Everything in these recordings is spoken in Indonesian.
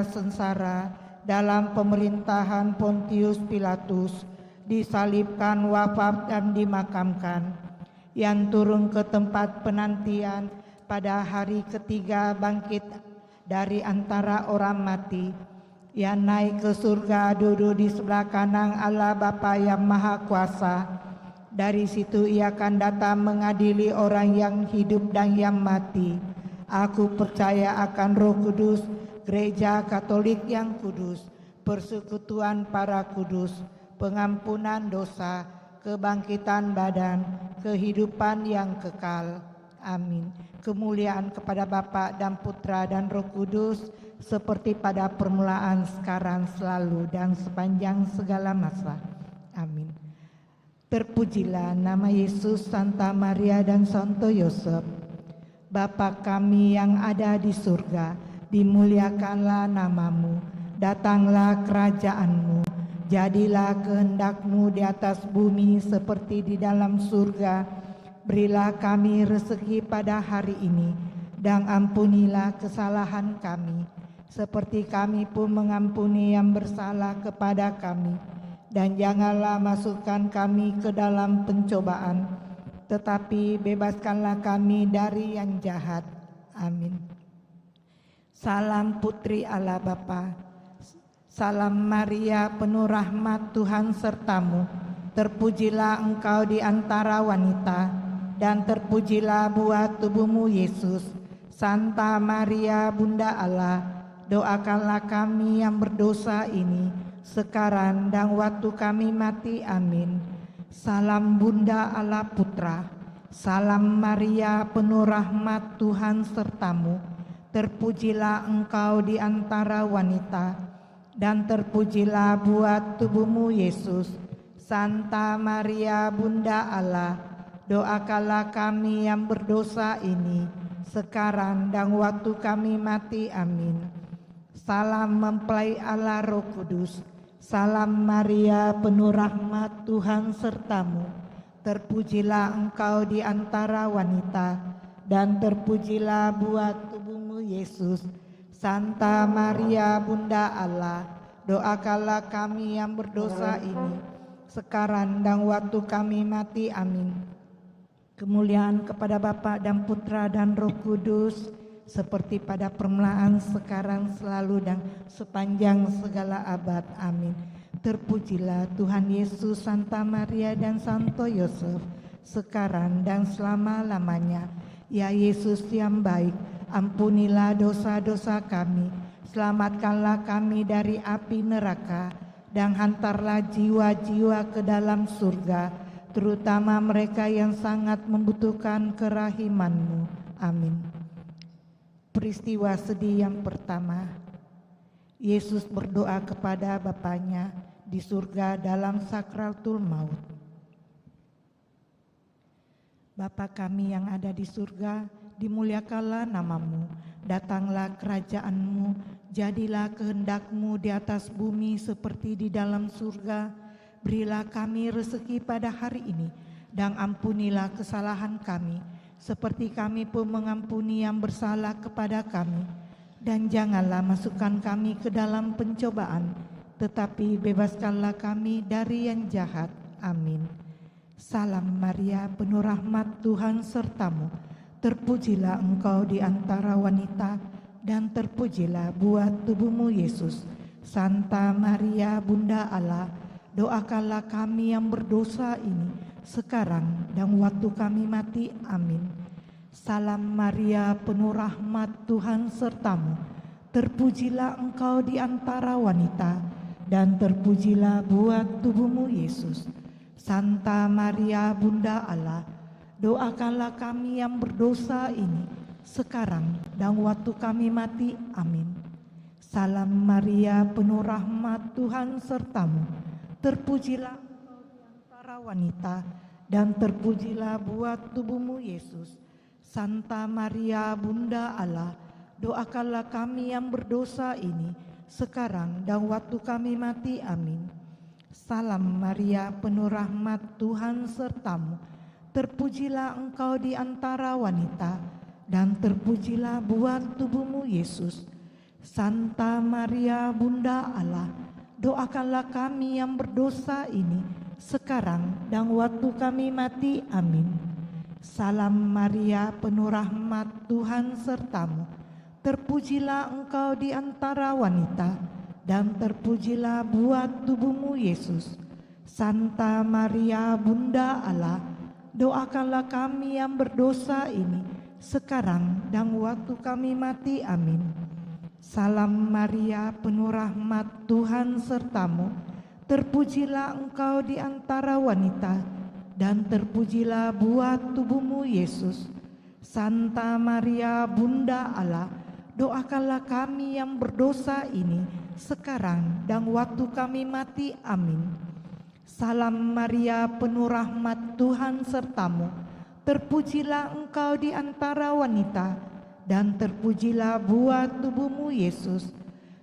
sengsara dalam pemerintahan Pontius Pilatus, disalibkan, wafat dan dimakamkan, yang turun ke tempat penantian pada hari ketiga bangkit dari antara orang mati, yang naik ke surga duduk di sebelah kanan Allah Bapa yang Maha Kuasa. Dari situ ia akan datang mengadili orang yang hidup dan yang mati. Aku percaya akan Roh Kudus, Gereja Katolik yang kudus, persekutuan para kudus, pengampunan dosa, kebangkitan badan, kehidupan yang kekal. Amin. Kemuliaan kepada Bapa dan Putra dan Roh Kudus, seperti pada permulaan, sekarang, selalu, dan sepanjang segala masa. Amin. Terpujilah nama Yesus, Santa Maria, dan Santo Yosef. Bapa kami yang ada di surga, dimuliakanlah namamu, datanglah kerajaanmu, jadilah kehendak-Mu di atas bumi seperti di dalam surga. Berilah kami rezeki pada hari ini, dan ampunilah kesalahan kami, seperti kami pun mengampuni yang bersalah kepada kami. Dan janganlah masukkan kami ke dalam pencobaan, tetapi bebaskanlah kami dari yang jahat. Amin. Salam Putri Allah Bapa, salam Maria penuh rahmat Tuhan sertamu. Terpujilah engkau di antara wanita, dan terpujilah buah tubuhmu Yesus. Santa Maria Bunda Allah, doakanlah kami yang berdosa ini, sekarang dan waktu kami mati. Amin. Salam Bunda Allah Putra, salam Maria penuh rahmat Tuhan sertamu. Terpujilah engkau di antara wanita, dan terpujilah buah tubuhmu Yesus. Santa Maria Bunda Allah, doakanlah kami yang berdosa ini, sekarang dan waktu kami mati. Amin. Salam mempelai Allah Roh Kudus, salam Maria penuh rahmat Tuhan sertamu. Terpujilah engkau di antara wanita, dan terpujilah buah tubuhmu Yesus. Santa Maria Bunda Allah, doakanlah kami yang berdosa ini, sekarang dan waktu kami mati. Amin. Kemuliaan kepada Bapa dan Putra dan Roh Kudus, seperti pada permulaan, sekarang, selalu, dan sepanjang segala abad. Amin. Terpujilah Tuhan Yesus, Santa Maria, dan Santo Yosef, sekarang dan selama-lamanya. Ya Yesus yang baik, ampunilah dosa-dosa kami, selamatkanlah kami dari api neraka, dan hantarlah jiwa-jiwa ke dalam surga, terutama mereka yang sangat membutuhkan kerahiman-Mu. Amin. Peristiwa sedih yang pertama, Yesus berdoa kepada Bapanya di surga dalam sakratul maut. Bapa kami yang ada di surga, dimuliakanlah namamu, datanglah kerajaan-Mu, jadilah kehendak-Mu di atas bumi seperti di dalam surga. Berilah kami rezeki pada hari ini, dan ampunilah kesalahan kami, seperti kami pun mengampuni yang bersalah kepada kami. Dan janganlah masukkan kami ke dalam pencobaan, tetapi bebaskanlah kami dari yang jahat. Amin. Salam Maria penuh rahmat Tuhan sertamu. Terpujilah engkau di antara wanita, dan terpujilah buah tubuhmu Yesus. Santa Maria Bunda Allah, doakanlah kami yang berdosa ini, sekarang dan waktu kami mati. Amin. Salam Maria penuh rahmat Tuhan sertamu. Terpujilah engkau di antara wanita, dan terpujilah buah tubuhmu Yesus. Santa Maria Bunda Allah, doakanlah kami yang berdosa ini, sekarang dan waktu kami mati. Amin. Salam Maria penuh rahmat Tuhan sertamu. Terpujilah engkau di antara wanita, dan terpujilah buah tubuhmu Yesus. Santa Maria Bunda Allah, doakanlah kami yang berdosa ini, sekarang dan waktu kami mati. Amin. Salam Maria penuh rahmat Tuhan sertamu. Terpujilah engkau di antara wanita, dan terpujilah buah tubuhmu Yesus. Santa Maria Bunda Allah, doakanlah kami yang berdosa ini sekarang dan waktu kami mati. Amin. Salam Maria, penuh rahmat, Tuhan sertamu. Terpujilah engkau di antara wanita, dan terpujilah buah tubuhmu Yesus. Santa Maria Bunda Allah, doakanlah kami yang berdosa ini sekarang dan waktu kami mati. Amin. Salam Maria, penuh rahmat, Tuhan sertamu. Terpujilah engkau di antara wanita, dan terpujilah buah tubuhmu Yesus. Santa Maria Bunda Allah, doakanlah kami yang berdosa ini sekarang dan waktu kami mati. Amin. Salam Maria, penuh rahmat, Tuhan sertamu. Terpujilah engkau di antara wanita, dan terpujilah buah tubuhmu Yesus.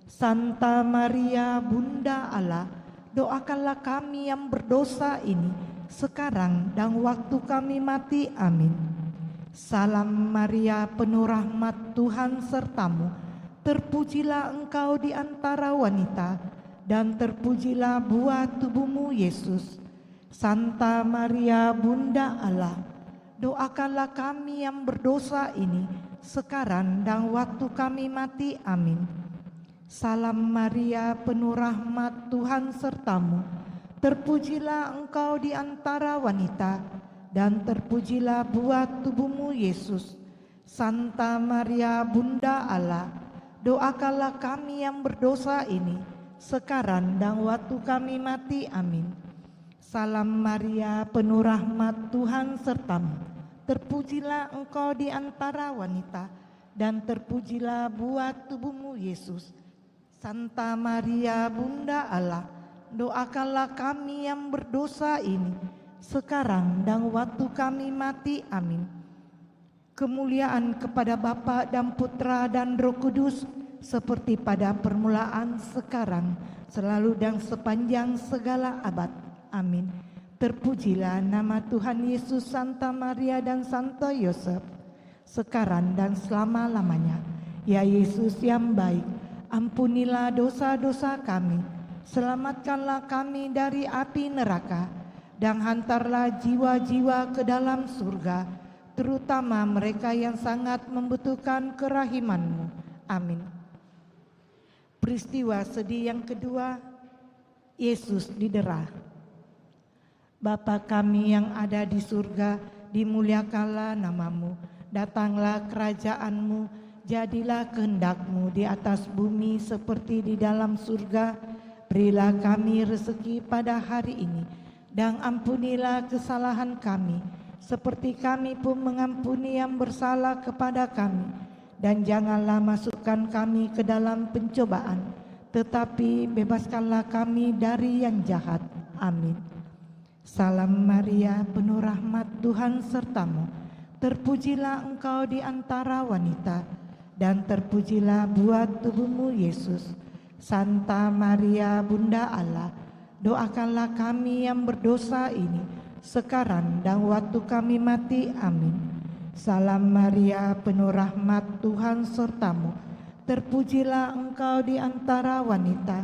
Santa Maria Bunda Allah, doakanlah kami yang berdosa ini sekarang dan waktu kami mati. Amin. Salam Maria, penuh rahmat, Tuhan sertamu. Terpujilah engkau di antara wanita, dan terpujilah buah tubuhmu Yesus. Santa Maria Bunda Allah, doakanlah kami yang berdosa ini sekarang dan waktu kami mati. Amin. Salam Maria, penuh rahmat, Tuhan sertamu. Terpujilah engkau di antara wanita, dan terpujilah buah tubuhmu Yesus. Santa Maria Bunda Allah, doakanlah kami yang berdosa ini sekarang dan waktu kami mati. Amin. Salam Maria, penuh rahmat, Tuhan sertamu. Terpujilah engkau di antara wanita, dan terpujilah buah tubuhmu Yesus. Santa Maria Bunda Allah, doakanlah kami yang berdosa ini sekarang dan waktu kami mati. Amin. Kemuliaan kepada Bapa dan Putra dan Roh Kudus, seperti pada permulaan, sekarang, selalu dan sepanjang segala abad. Amin. Terpujilah nama Tuhan Yesus, Santa Maria dan Santo Yosef, sekarang dan selama-lamanya. Ya Yesus yang baik, ampunilah dosa-dosa kami, selamatkanlah kami dari api neraka, dan hantarlah jiwa-jiwa ke dalam surga, terutama mereka yang sangat membutuhkan kerahiman-Mu. Amin. Peristiwa sedih yang kedua, Yesus didera. Bapa kami yang ada di surga, dimuliakanlah nama-Mu, datanglah kerajaan-Mu, jadilah kehendak-Mu di atas bumi seperti di dalam surga. Berilah kami rezeki pada hari ini, dan ampunilah kesalahan kami, seperti kami pun mengampuni yang bersalah kepada kami. Dan janganlah masukkan kami ke dalam pencobaan, tetapi bebaskanlah kami dari yang jahat. Amin. Salam Maria, penuh rahmat, Tuhan sertamu. Terpujilah engkau di antara wanita, dan terpujilah buah tubuhmu Yesus. Santa Maria Bunda Allah, doakanlah kami yang berdosa ini sekarang dan waktu kami mati. Amin. Salam Maria, penuh rahmat, Tuhan sertamu. Terpujilah engkau di antara wanita,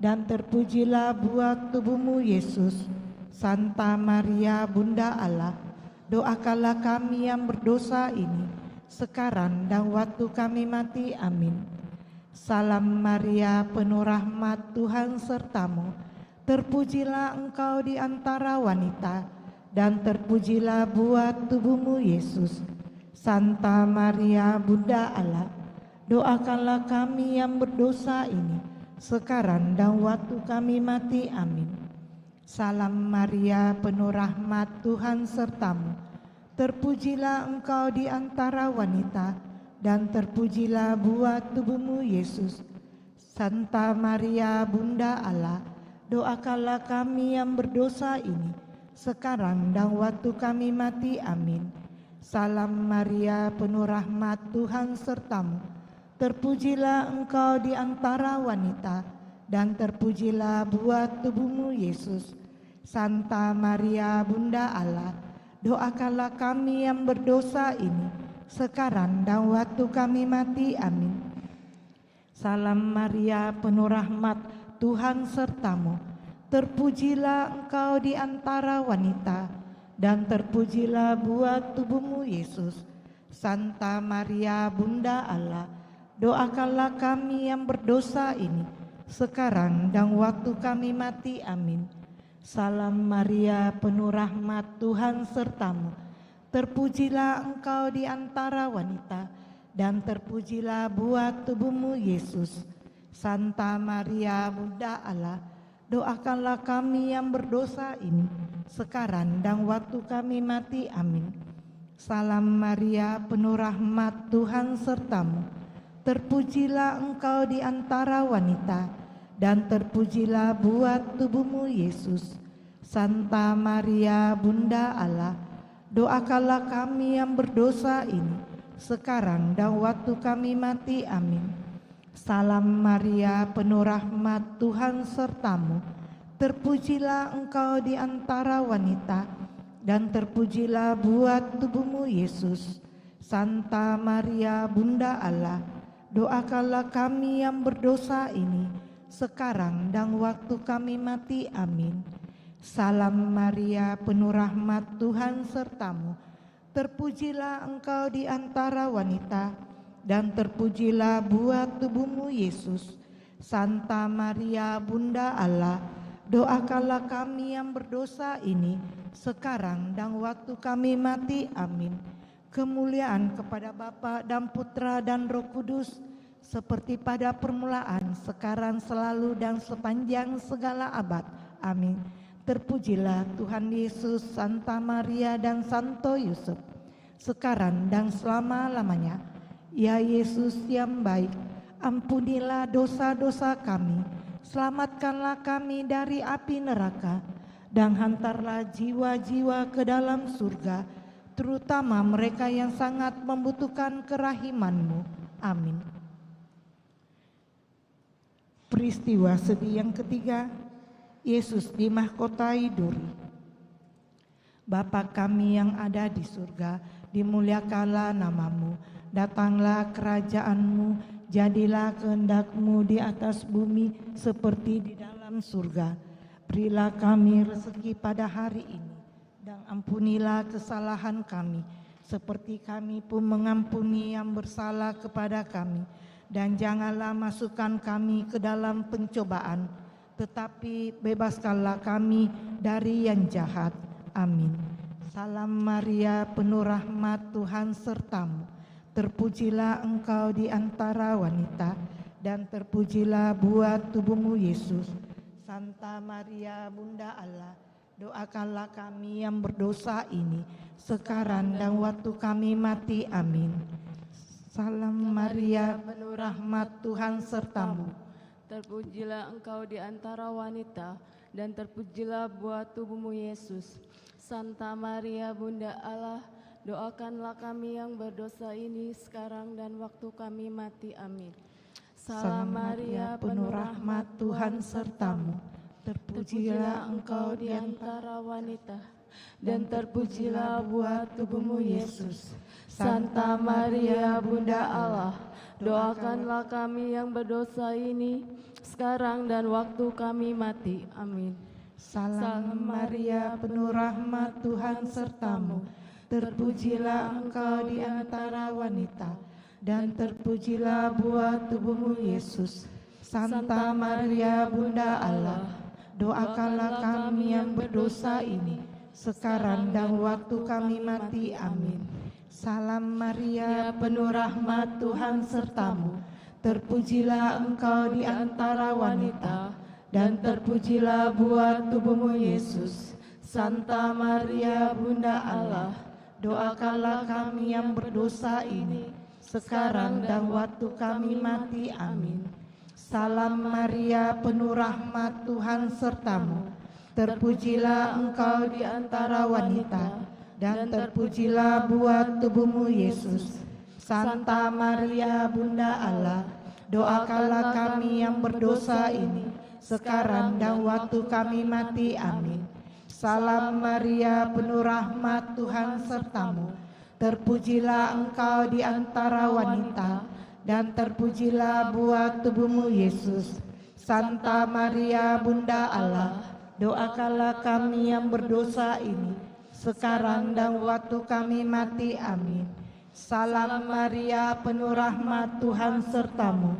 dan terpujilah buah tubuhmu Yesus. Santa Maria Bunda Allah, doakanlah kami yang berdosa ini sekarang dan waktu kami mati. Amin. Salam Maria, penuh rahmat, Tuhan sertamu. Terpujilah engkau di antara wanita, dan terpujilah buah tubuhmu Yesus. Santa Maria Bunda Allah, doakanlah kami yang berdosa ini sekarang dan waktu kami mati. Amin. Salam Maria, penuh rahmat, Tuhan sertamu. Terpujilah engkau di antara wanita, dan terpujilah buah tubuhmu Yesus. Santa Maria Bunda Allah, doakanlah kami yang berdosa ini sekarang dan waktu kami mati. Amin. Salam Maria, penuh rahmat, Tuhan sertamu. Terpujilah engkau di antara wanita, dan terpujilah buah tubuhmu Yesus. Santa Maria Bunda Allah, doakanlah kami yang berdosa ini sekarang dan waktu kami mati. Amin. Salam Maria, penuh rahmat, Tuhan sertamu. Terpujilah engkau di antara wanita, dan terpujilah buah tubuhmu Yesus. Santa Maria, Bunda Allah, doakanlah kami yang berdosa ini, sekarang dan waktu kami mati. Amin. Salam Maria, penuh rahmat, Tuhan sertamu. Terpujilah engkau di antara wanita, dan terpujilah buah tubuhmu Yesus. Santa Maria, Bunda Allah, doakanlah kami yang berdosa ini, sekarang dan waktu kami mati. Amin. Salam Maria, penuh rahmat, Tuhan sertamu. Terpujilah engkau di antara wanita, dan terpujilah buah tubuhmu Yesus. Santa Maria, Bunda Allah, doakanlah kami yang berdosa ini, sekarang dan waktu kami mati. Amin. Salam Maria, penuh rahmat, Tuhan sertamu. Terpujilah engkau di antara wanita, dan terpujilah buah tubuhmu Yesus. Santa Maria, Bunda Allah, doakanlah kami yang berdosa ini, sekarang dan waktu kami mati. Amin. Salam Maria, penuh rahmat, Tuhan sertamu. Terpujilah engkau di antara wanita, dan terpujilah buah tubuhmu Yesus. Santa Maria, Bunda Allah, doakanlah kami yang berdosa ini, sekarang dan waktu kami mati. Amin. Kemuliaan kepada Bapa dan Putra dan Roh Kudus, seperti pada permulaan, sekarang, selalu, dan sepanjang segala abad. Amin. Terpujilah Tuhan Yesus, Santa Maria, dan Santo Yusuf, sekarang dan selama-lamanya. Ya Yesus yang baik, ampunilah dosa-dosa kami, selamatkanlah kami dari api neraka, dan hantarlah jiwa-jiwa ke dalam surga, terutama mereka yang sangat membutuhkan kerahiman-Mu. Amin. Peristiwa sedih yang ketiga, Yesus dimahkotai duri. Bapa kami yang ada di surga, dimuliakanlah nama-Mu, datanglah kerajaan-Mu, jadilah kehendak-Mu di atas bumi seperti di dalam surga. Berilah kami rezeki pada hari ini, dan ampunilah kesalahan kami, seperti kami pun mengampuni yang bersalah kepada kami. Dan janganlah masukkan kami ke dalam pencobaan, tetapi bebaskanlah kami dari yang jahat. Amin. Salam Maria, penuh rahmat, Tuhan sertamu. Terpujilah engkau di antara wanita, dan terpujilah buah tubuhmu Yesus. Santa Maria, Bunda Allah, doakanlah kami yang berdosa ini, sekarang dan waktu kami mati. Amin. Salam Maria, penuh rahmat, Tuhan sertamu. Terpujilah engkau di antara wanita, dan terpujilah buah tubuhmu Yesus. Santa Maria, Bunda Allah, doakanlah kami yang berdosa ini, sekarang dan waktu kami mati. Amin. Salam Maria, penuh rahmat, Tuhan sertamu. Terpujilah engkau di antara wanita, dan terpujilah buah tubuhmu Yesus. Santa Maria, Bunda Allah, doakanlah kami yang berdosa ini, sekarang dan waktu kami mati. Amin. Salam Maria, penuh rahmat, Tuhan sertamu. Terpujilah engkau di antara wanita, dan terpujilah buah tubuhmu Yesus. Santa Maria, Bunda Allah, doakanlah kami yang berdosa ini, sekarang dan waktu kami mati. Amin. Salam Maria, penuh rahmat, Tuhan sertamu. Terpujilah engkau di antara wanita, dan terpujilah buah tubuhmu Yesus. Santa Maria, Bunda Allah, doakanlah kami yang berdosa ini, sekarang dan waktu kami mati. Amin. Salam Maria, penuh rahmat, Tuhan sertamu. Terpujilah engkau di antara wanita, dan terpujilah buah tubuhmu Yesus. Santa Maria, Bunda Allah, doakanlah kami yang berdosa ini, sekarang dan waktu kami mati. Amin. Salam Maria, penuh rahmat, Tuhan sertamu. Terpujilah engkau di antara wanita, dan terpujilah buah tubuhmu Yesus. Santa Maria Bunda Allah, doakanlah kami yang berdosa ini, sekarang dan waktu kami mati. Amin. Salam Maria, penuh rahmat, Tuhan sertamu.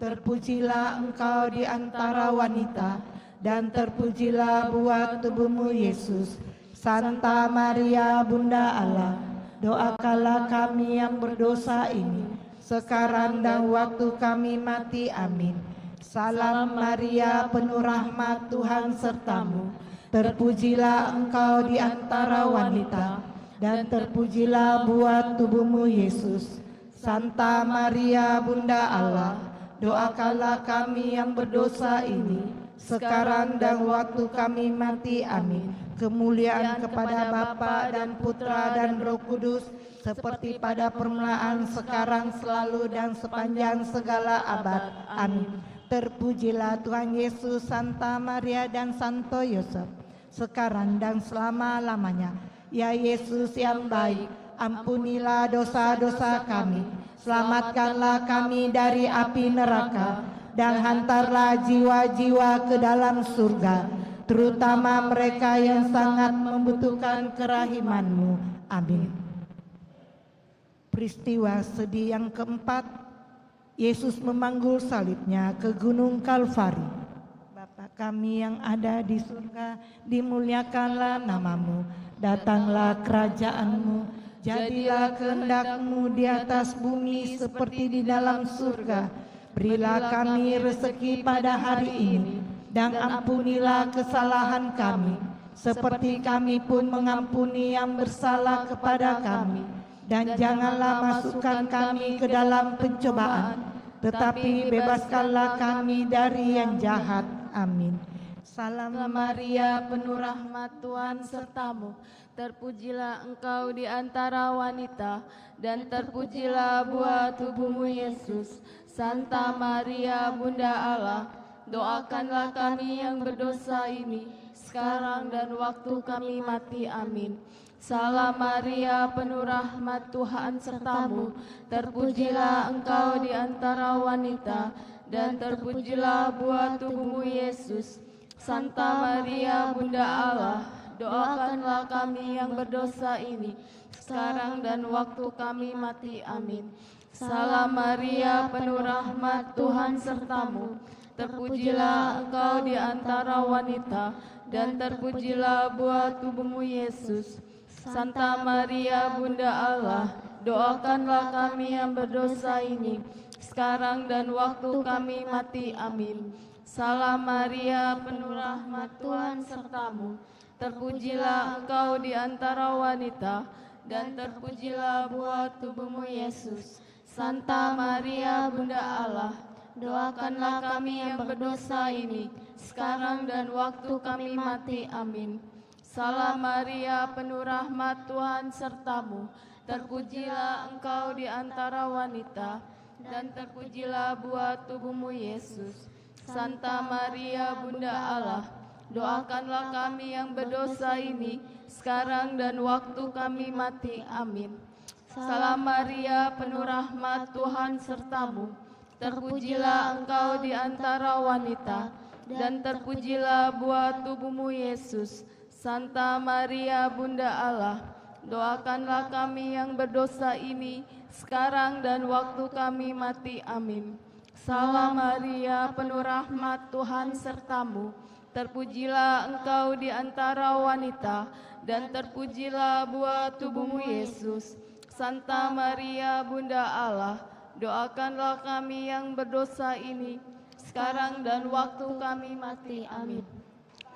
Terpujilah engkau di antara wanita, dan terpujilah buah tubuhmu Yesus. Santa Maria Bunda Allah, doakanlah kami yang berdosa ini, sekarang dan waktu kami mati. Amin. Salam Maria, penuh rahmat, Tuhan sertamu. Terpujilah engkau di antara wanita, dan terpujilah buah tubuhmu Yesus. Santa Maria Bunda Allah, doakanlah kami yang berdosa ini, sekarang dan waktu kami mati. Amin. Kemuliaan kepada Bapa dan Putra dan Roh Kudus, seperti pada permulaan, sekarang, selalu, dan sepanjang segala abad. Amin. Terpujilah Tuhan Yesus, Santa Maria dan Santo Yosef, sekarang dan selama-lamanya. Ya Yesus yang baik, ampunilah dosa-dosa kami, selamatkanlah kami dari api neraka, dan hantarlah jiwa-jiwa ke dalam surga, terutama mereka yang sangat membutuhkan kerahiman-Mu. Amin. Peristiwa sedih yang keempat, Yesus memanggul salibnya ke Gunung Kalvari. Bapa kami yang ada di surga, dimuliakanlah nama-Mu, datanglah kerajaan-Mu, jadilah kehendak-Mu di atas bumi seperti di dalam surga. Berilah kami rezeki pada hari ini, dan ampunilah kesalahan kami, seperti kami pun mengampuni yang bersalah kepada kami. Dan janganlah masukkan kami ke dalam pencobaan, tetapi bebaskanlah kami dari yang jahat. Amin. Salam Maria, penuh rahmat, Tuhan sertamu. Terpujilah engkau di antara wanita, dan terpujilah buah tubuhmu Yesus. Santa Maria Bunda Allah, doakanlah kami yang berdosa ini, sekarang dan waktu kami mati. Amin. Salam Maria, penuh rahmat, Tuhan sertamu. Terpujilah engkau di antara wanita, dan terpujilah buah tubuhmu Yesus. Santa Maria Bunda Allah, doakanlah kami yang berdosa ini, sekarang dan waktu kami mati. Amin. Salam Maria, penuh rahmat, Tuhan sertamu. Terpujilah engkau di antara wanita, dan terpujilah buah tubuhmu Yesus. Santa Maria Bunda Allah, doakanlah kami yang berdosa ini, sekarang dan waktu kami mati. Amin. Salam Maria, penuh rahmat, Tuhan sertamu. Terpujilah engkau di antara wanita, dan terpujilah buah tubuhmu Yesus. Santa Maria Bunda Allah, doakanlah kami yang berdosa ini, sekarang dan waktu kami mati. Amin. Salam Maria, penuh rahmat, Tuhan sertamu. Terpujilah engkau di antara wanita, dan terpujilah buah tubuhmu Yesus. Santa Maria Bunda Allah, doakanlah kami yang berdosa ini, sekarang dan waktu kami mati. Amin. Salam Maria, penuh rahmat, Tuhan sertamu. Terpujilah engkau di antara wanita, dan terpujilah buah tubuhmu Yesus. Santa Maria Bunda Allah, doakanlah kami yang berdosa ini, sekarang dan waktu kami mati. Amin. Salam Maria, penuh rahmat, Tuhan sertamu. Terpujilah engkau di antara wanita, dan terpujilah buah tubuhmu Yesus. Santa Maria Bunda Allah, doakanlah kami yang berdosa ini, sekarang dan waktu kami mati. Amin.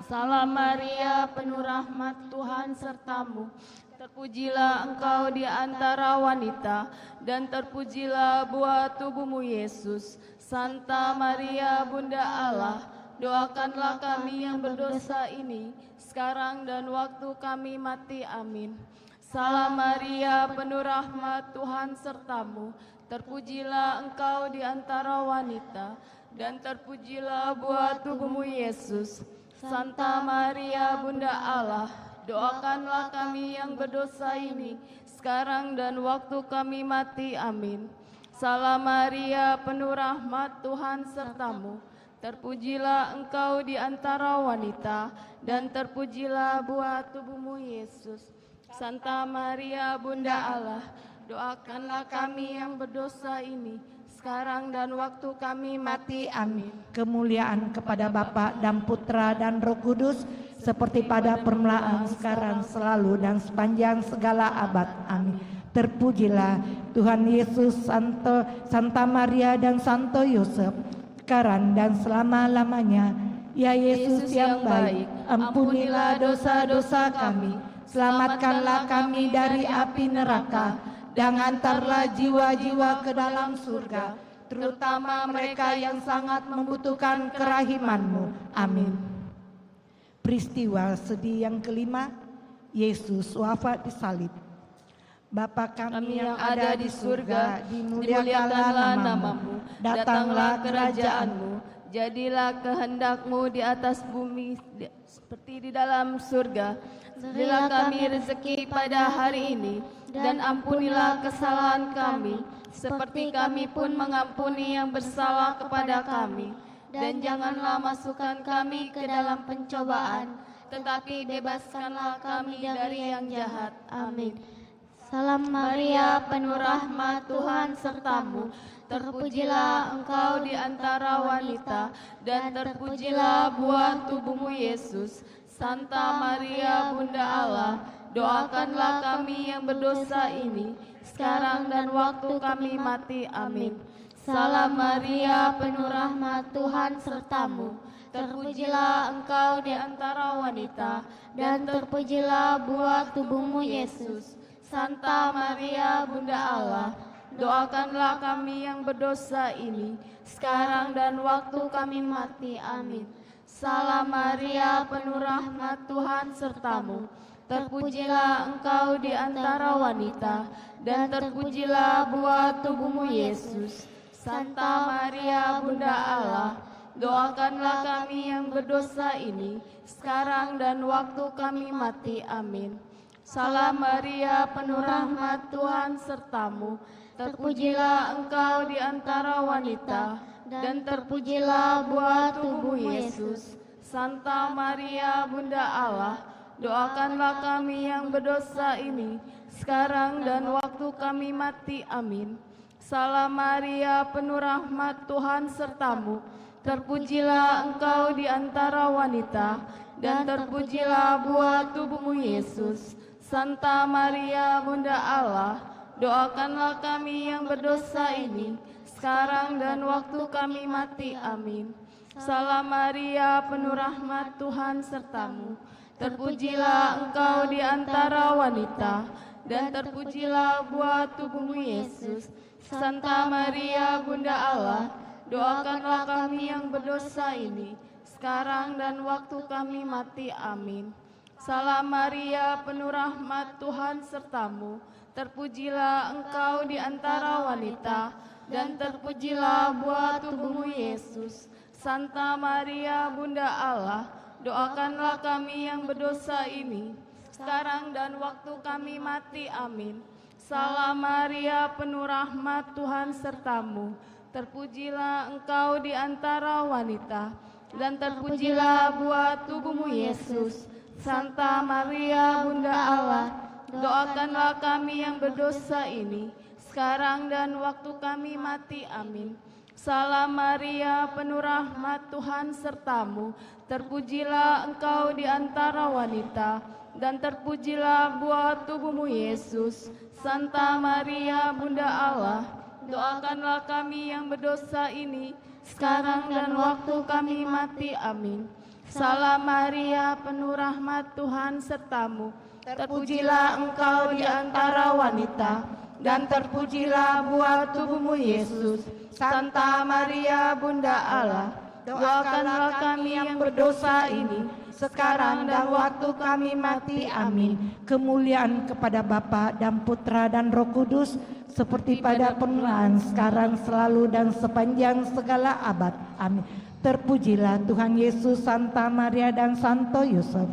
Salam Maria, penuh rahmat, Tuhan sertamu. Terpujilah engkau di antara wanita, dan terpujilah buah tubuhmu Yesus. Santa Maria Bunda Allah, doakanlah kami yang berdosa ini, sekarang dan waktu kami mati. Amin. Salam Maria, penuh rahmat, Tuhan sertamu. Terpujilah engkau di antara wanita, dan terpujilah buah tubuhmu Yesus. Santa Maria Bunda Allah, doakanlah kami yang berdosa ini, sekarang dan waktu kami mati. Amin. Salam Maria, penuh rahmat, Tuhan sertamu. Terpujilah engkau di antara wanita, dan terpujilah buah tubuhmu, Yesus. Santa Maria, Bunda Allah, doakanlah kami yang berdosa ini, sekarang dan waktu kami mati. Amin. Kemuliaan kepada Bapa dan Putra dan Roh Kudus, seperti pada permulaan, sekarang, selalu, dan sepanjang segala abad. Amin. Terpujilah Tuhan Yesus, Santa Maria dan Santo Yosef, sekarang dan selama-lamanya. Ya Yesus yang baik, ampunilah dosa-dosa kami, selamatkanlah kami dari api neraka, dan antarlah jiwa-jiwa ke dalam surga, terutama mereka yang sangat membutuhkan kerahiman-Mu. Amin. Peristiwa sedih yang kelima, Yesus wafat di salib. Bapa kami yang ada di surga, dimuliakanlah namamu, datanglah kerajaan-Mu, jadilah kehendak-Mu di atas bumi seperti di dalam surga. Berilah kami rezeki pada hari ini, dan ampunilah kesalahan kami, seperti kami pun mengampuni yang bersalah kepada kami. Dan janganlah masukkan kami ke dalam pencobaan, tetapi bebaskanlah kami dari yang jahat. Amin. Salam Maria, penuh rahmat, Tuhan sertamu. Terpujilah engkau di antara wanita, dan terpujilah buah tubuhmu, Yesus. Santa Maria, Bunda Allah, doakanlah kami yang berdosa ini, sekarang dan waktu kami mati. Amin. Salam Maria, penuh rahmat, Tuhan sertamu. Terpujilah engkau di antara wanita, dan terpujilah buah tubuhmu, Yesus. Santa Maria, Bunda Allah, doakanlah kami yang berdosa ini, sekarang dan waktu kami mati. Amin. Salam Maria, penuh rahmat, Tuhan sertamu. Terpujilah engkau di antara wanita, dan terpujilah buah tubuhmu, Yesus. Santa Maria, Bunda Allah, doakanlah kami yang berdosa ini, sekarang dan waktu kami mati. Amin. Salam Maria, penuh rahmat, Tuhan sertamu. Terpujilah engkau di antara wanita, dan terpujilah buah tubuh Yesus. Santa Maria, Bunda Allah, doakanlah kami yang berdosa ini, sekarang dan waktu kami mati. Amin. Salam Maria, penuh rahmat, Tuhan sertamu. Terpujilah engkau di antara wanita, dan terpujilah buah tubuhmu, Yesus. Santa Maria, Bunda Allah, doakanlah kami yang berdosa ini, sekarang dan waktu kami mati. Amin. Salam Maria, penuh rahmat, Tuhan sertamu. Terpujilah engkau di antara wanita, dan terpujilah buah tubuhmu, Yesus. Santa Maria, Bunda Allah, doakanlah kami yang berdosa ini, sekarang dan waktu kami mati. Amin. Salam Maria, penuh rahmat, Tuhan sertamu. Terpujilah engkau di antara wanita, dan terpujilah buah tubuhmu, Yesus. Santa Maria, Bunda Allah, doakanlah kami yang berdosa ini, sekarang dan waktu kami mati. Amin. Salam Maria, penuh rahmat, Tuhan sertamu. Terpujilah engkau di antara wanita, dan terpujilah buah tubuhmu, Yesus. Santa Maria, Bunda Allah, doakanlah kami yang berdosa ini, sekarang dan waktu kami mati. Amin. Salam Maria, penuh rahmat, Tuhan sertamu. Terpujilah engkau di antara wanita, dan terpujilah buah tubuhmu, Yesus. Santa Maria, Bunda Allah, doakanlah kami yang berdosa ini, sekarang dan waktu kami mati. Amin. Salam Maria, penuh rahmat, Tuhan sertamu. Terpujilah engkau di antara wanita, dan terpujilah buah tubuhmu, Yesus. Santa Maria, Bunda Allah, doakanlah kami yang berdosa ini, sekarang dan waktu kami mati. Amin. Kemuliaan kepada Bapa dan Putra dan Roh Kudus, seperti pada permulaan, sekarang, selalu, dan sepanjang segala abad. Amin. Terpujilah Tuhan Yesus, Santa Maria dan Santo Yosef,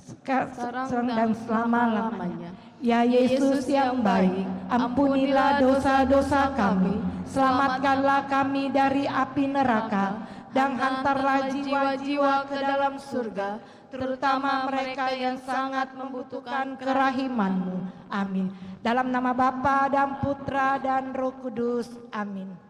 sekarang dan selama-lamanya. Ya Yesus yang baik, ampunilah dosa-dosa kami, selamatkanlah kami dari api neraka, dan hantarlah jiwa-jiwa ke dalam surga, terutama mereka yang sangat membutuhkan kerahiman-Mu. Amin. Dalam nama Bapa dan Putra dan Roh Kudus. Amin.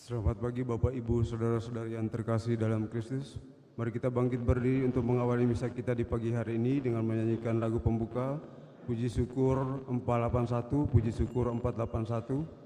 Selamat pagi Bapak Ibu Saudara-saudari yang terkasih dalam Kristus. Mari kita bangkit berdiri untuk mengawali misa kita di pagi hari ini dengan menyanyikan lagu pembuka Puji Syukur 481, Puji Syukur 481.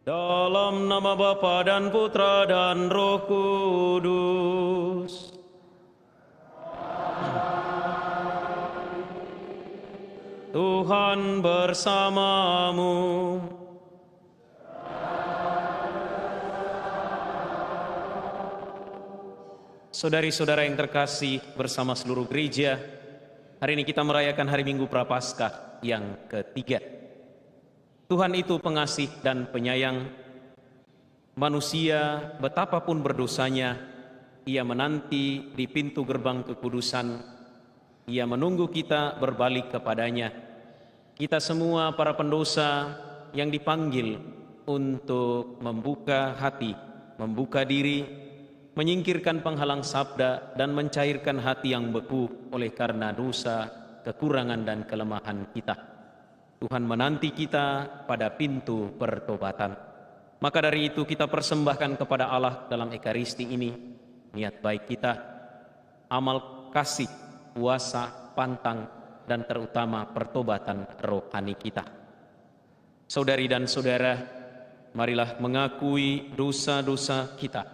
Dalam nama Bapa dan Putra dan Roh Kudus. Tuhan bersamamu. Saudari-saudara yang terkasih bersama seluruh gereja, hari ini kita merayakan hari Minggu Prapaskah yang ketiga. Tuhan itu pengasih dan penyayang. Manusia betapapun berdosanya, ia menanti di pintu gerbang kekudusan. Ia menunggu kita berbalik kepadanya. Kita semua para pendosa yang dipanggil untuk membuka hati, membuka diri, menyingkirkan penghalang sabda dan mencairkan hati yang beku oleh karena dosa, kekurangan dan kelemahan kita. Tuhan menanti kita pada pintu pertobatan. Maka dari itu kita persembahkan kepada Allah dalam Ekaristi ini niat baik kita, amal kasih, puasa, pantang, dan terutama pertobatan rohani kita. Saudari dan saudara, marilah mengakui dosa-dosa kita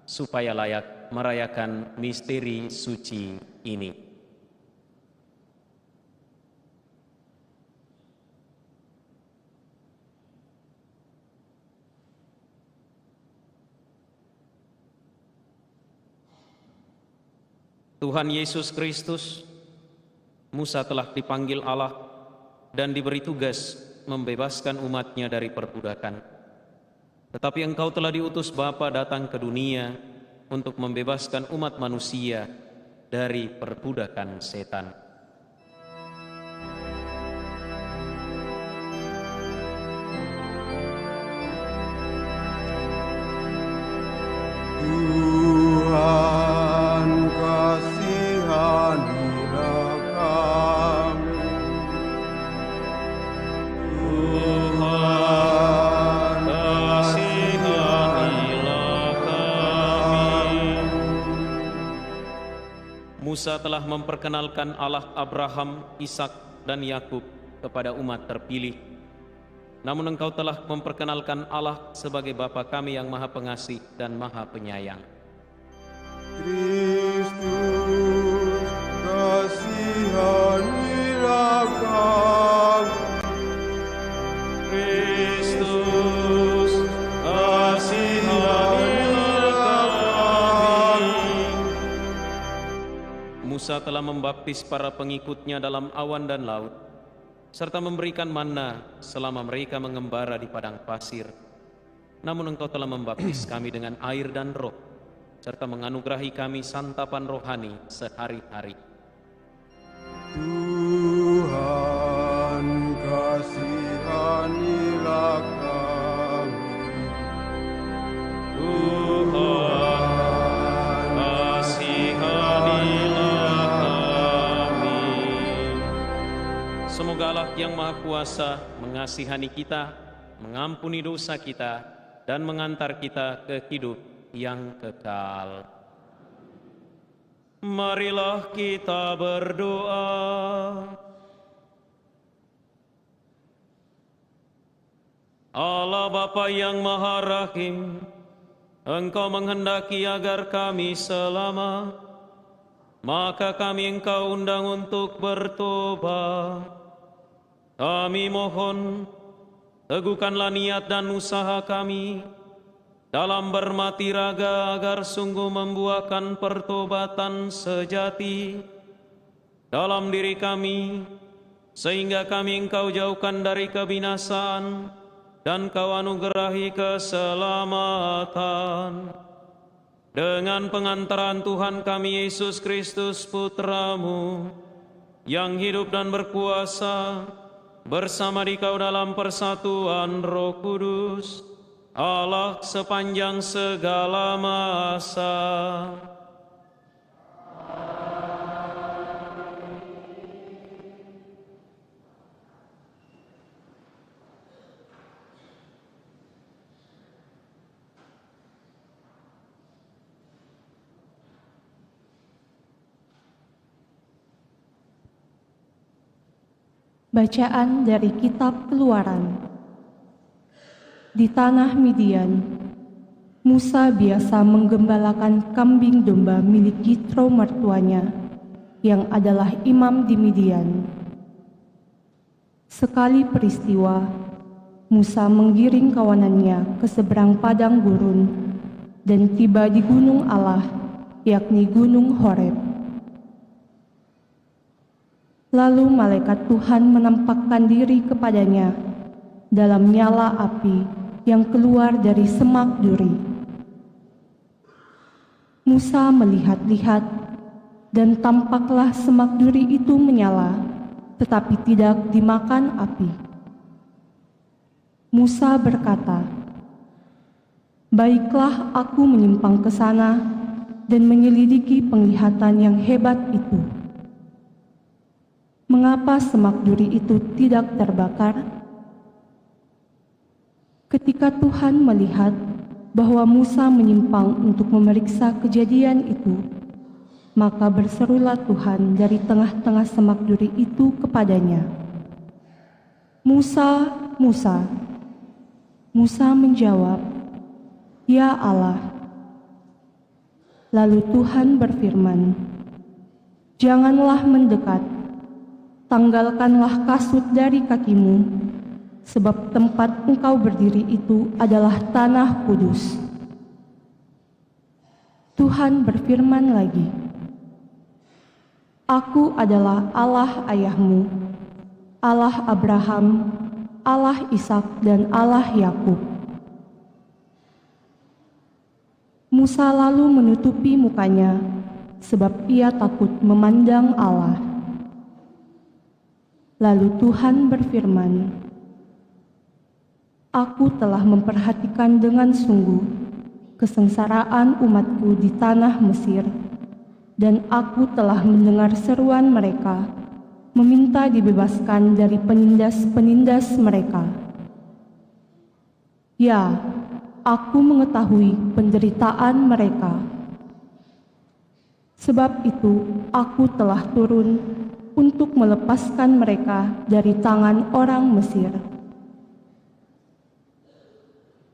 supaya layak merayakan misteri suci ini. Tuhan Yesus Kristus, Musa telah dipanggil Allah dan diberi tugas membebaskan umatnya dari perbudakan. Tetapi engkau telah diutus Bapa datang ke dunia untuk membebaskan umat manusia dari perbudakan setan. Tuhan kasihanilah kami. Tuhan kasihanilah kami. Musa telah memperkenalkan Allah Abraham, Ishak, dan Yakub kepada umat terpilih. Namun Engkau telah memperkenalkan Allah sebagai Bapa kami yang Maha Pengasih dan Maha Penyayang. Kristus, kasihanilah kami. Kristus, kasihanilah kami. Musa telah membaptis para pengikutnya dalam awan dan laut, serta memberikan manna selama mereka mengembara di padang pasir. Namun Engkau telah membaptis kami dengan air dan roh, serta menganugerahi kami santapan rohani sehari-hari. Tuhan, kasihanilah kami. Tuhan, kasihanilah kami. Semoga Allah yang Maha Kuasa mengasihani kita, mengampuni dosa kita, dan mengantar kita ke hidup yang kekal. Marilah kita berdoa. Allah Bapa yang Maha Rahim, Engkau menghendaki agar kami selamat, maka kami Engkau undang untuk bertobat. Kami mohon, teguhkanlah niat dan usaha kami dalam bermati raga agar sungguh membuahkan pertobatan sejati dalam diri kami, sehingga kami Engkau jauhkan dari kebinasaan dan Kau anugerahi keselamatan. Dengan pengantaran Tuhan kami Yesus Kristus Putra-Mu, yang hidup dan berkuasa bersama Dikau dalam persatuan Roh Kudus, Allah sepanjang segala masa. Bacaan dari Kitab Keluaran. Di tanah Midian, Musa biasa menggembalakan kambing domba milik Yitro mertuanya, yang adalah imam di Midian. Sekali peristiwa, Musa menggiring kawanannya ke seberang padang gurun dan tiba di gunung Allah, yakni Gunung Horeb. Lalu malaikat Tuhan menampakkan diri kepadanya dalam nyala api yang keluar dari semak duri. Musa melihat-lihat, dan tampaklah semak duri itu menyala, tetapi tidak dimakan api. Musa berkata, "Baiklah aku menyimpang ke sana dan menyelidiki penglihatan yang hebat itu. Mengapa semak duri itu tidak terbakar?" Ketika Tuhan melihat bahwa Musa menyimpang untuk memeriksa kejadian itu, maka berserulah Tuhan dari tengah-tengah semak duri itu kepadanya, "Musa, Musa." Musa menjawab, "Ya Allah." Lalu Tuhan berfirman, "Janganlah mendekat. Tanggalkanlah kasut dari kakimu, sebab tempat engkau berdiri itu adalah tanah kudus." Tuhan berfirman lagi, "Aku adalah Allah ayahmu, Allah Abraham, Allah Ishak, dan Allah Yakub." Musa lalu menutupi mukanya, sebab ia takut memandang Allah. Lalu Tuhan berfirman, "Aku telah memperhatikan dengan sungguh kesengsaraan umatku di tanah Mesir, dan aku telah mendengar seruan mereka, meminta dibebaskan dari penindas-penindas mereka. Ya, aku mengetahui penderitaan mereka. Sebab itu aku telah turun untuk melepaskan mereka dari tangan orang Mesir.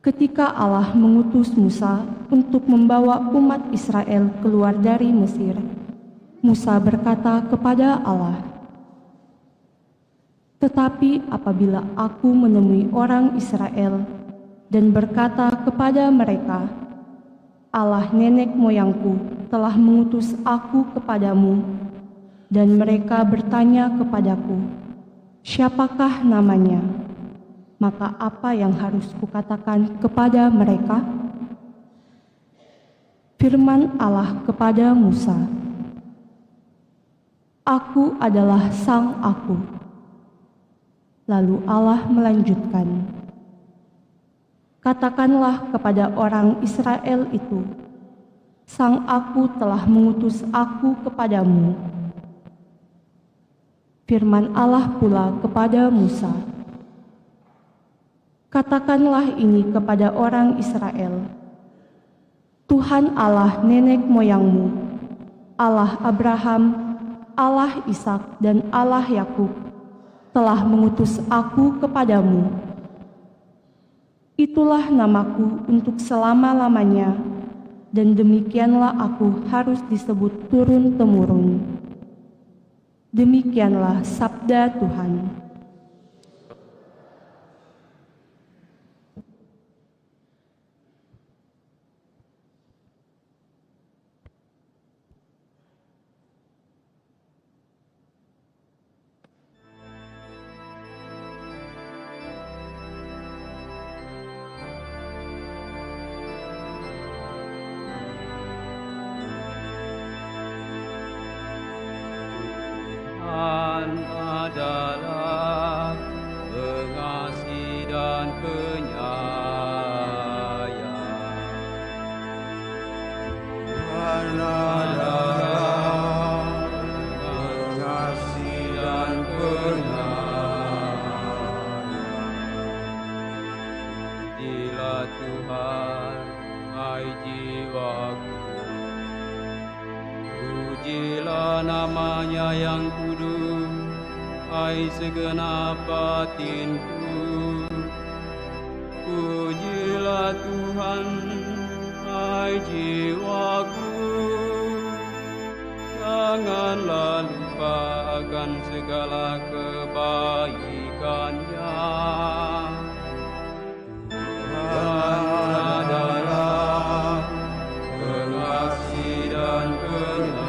Ketika Allah mengutus Musa untuk membawa umat Israel keluar dari Mesir, Musa berkata kepada Allah, "Tetapi apabila aku menemui orang Israel dan berkata kepada mereka, Allah nenek moyangku telah mengutus aku kepadamu, dan mereka bertanya kepadaku, siapakah namanya? Maka apa yang harus kukatakan kepada mereka?" Firman Allah kepada Musa, "Aku adalah Sang Aku." Lalu Allah melanjutkan, "Katakanlah kepada orang Israel itu, Sang Aku telah mengutus aku kepadamu." Firman Allah pula kepada Musa, "Katakanlah ini kepada orang Israel, Tuhan Allah nenek moyangmu, Allah Abraham, Allah Ishak dan Allah Yakub, telah mengutus aku kepadamu. Itulah namaku untuk selama-lamanya, dan demikianlah aku harus disebut turun-temurun." Demikianlah sabda Tuhan. Adalah pengasih dan penyayang. Tuhan adalah pengasih dan penyayang. Pujilah Tuhan, hai jiwaku, pujilah namanya yang kudus, hai segenap batinku. Pujilah Tuhan, hai jiwaku, janganlah lupa akan segala kebaikannya. Tuhan adalah pengasih dan penyayang.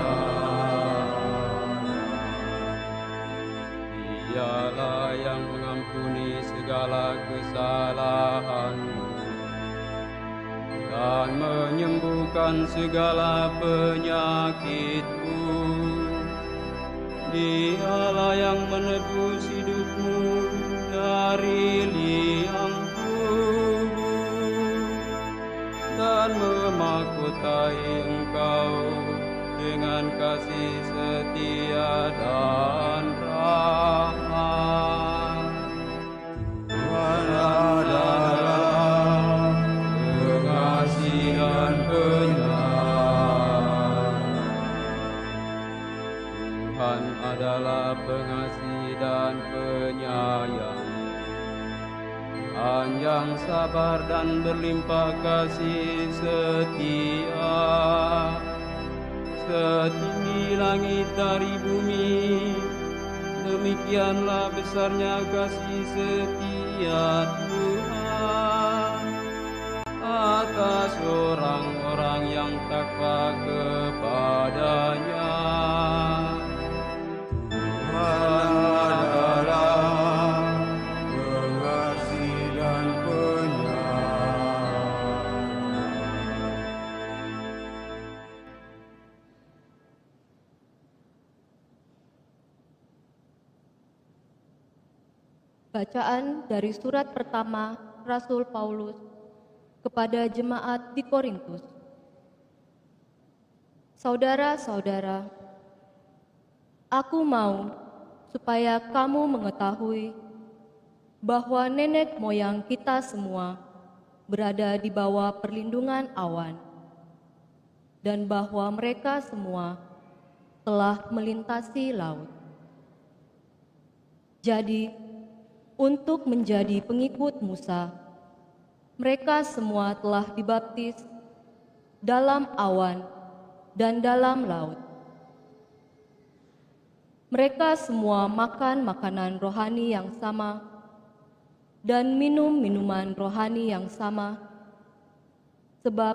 Dialah yang mengampuni segala kesalahanmu dan menyembuhkan segala penyakitmu. Dialah yang menebus hidupmu dari liang kubur dan memahkotai engkau dengan kasih setia dan rahmat. Tuhan adalah pengasih dan penyayang. Tuhan adalah pengasih dan penyayang, panjang sabar dan berlimpah kasih setia. Setinggi langit dari bumi, demikianlah besarnya kasih setia Tuhan atas orang-orang yang takwa kepadanya. Tuhan adalah pengasih dan penyayang. Bacaan dari surat pertama Rasul Paulus kepada jemaat di Korintus. Saudara-saudara, aku mau supaya kamu mengetahui bahwa nenek moyang kita semua berada di bawah perlindungan awan, dan bahwa mereka semua telah melintasi laut. Jadi, untuk menjadi pengikut Musa, mereka semua telah dibaptis dalam awan dan dalam laut. Mereka semua makan makanan rohani yang sama dan minum minuman rohani yang sama, sebab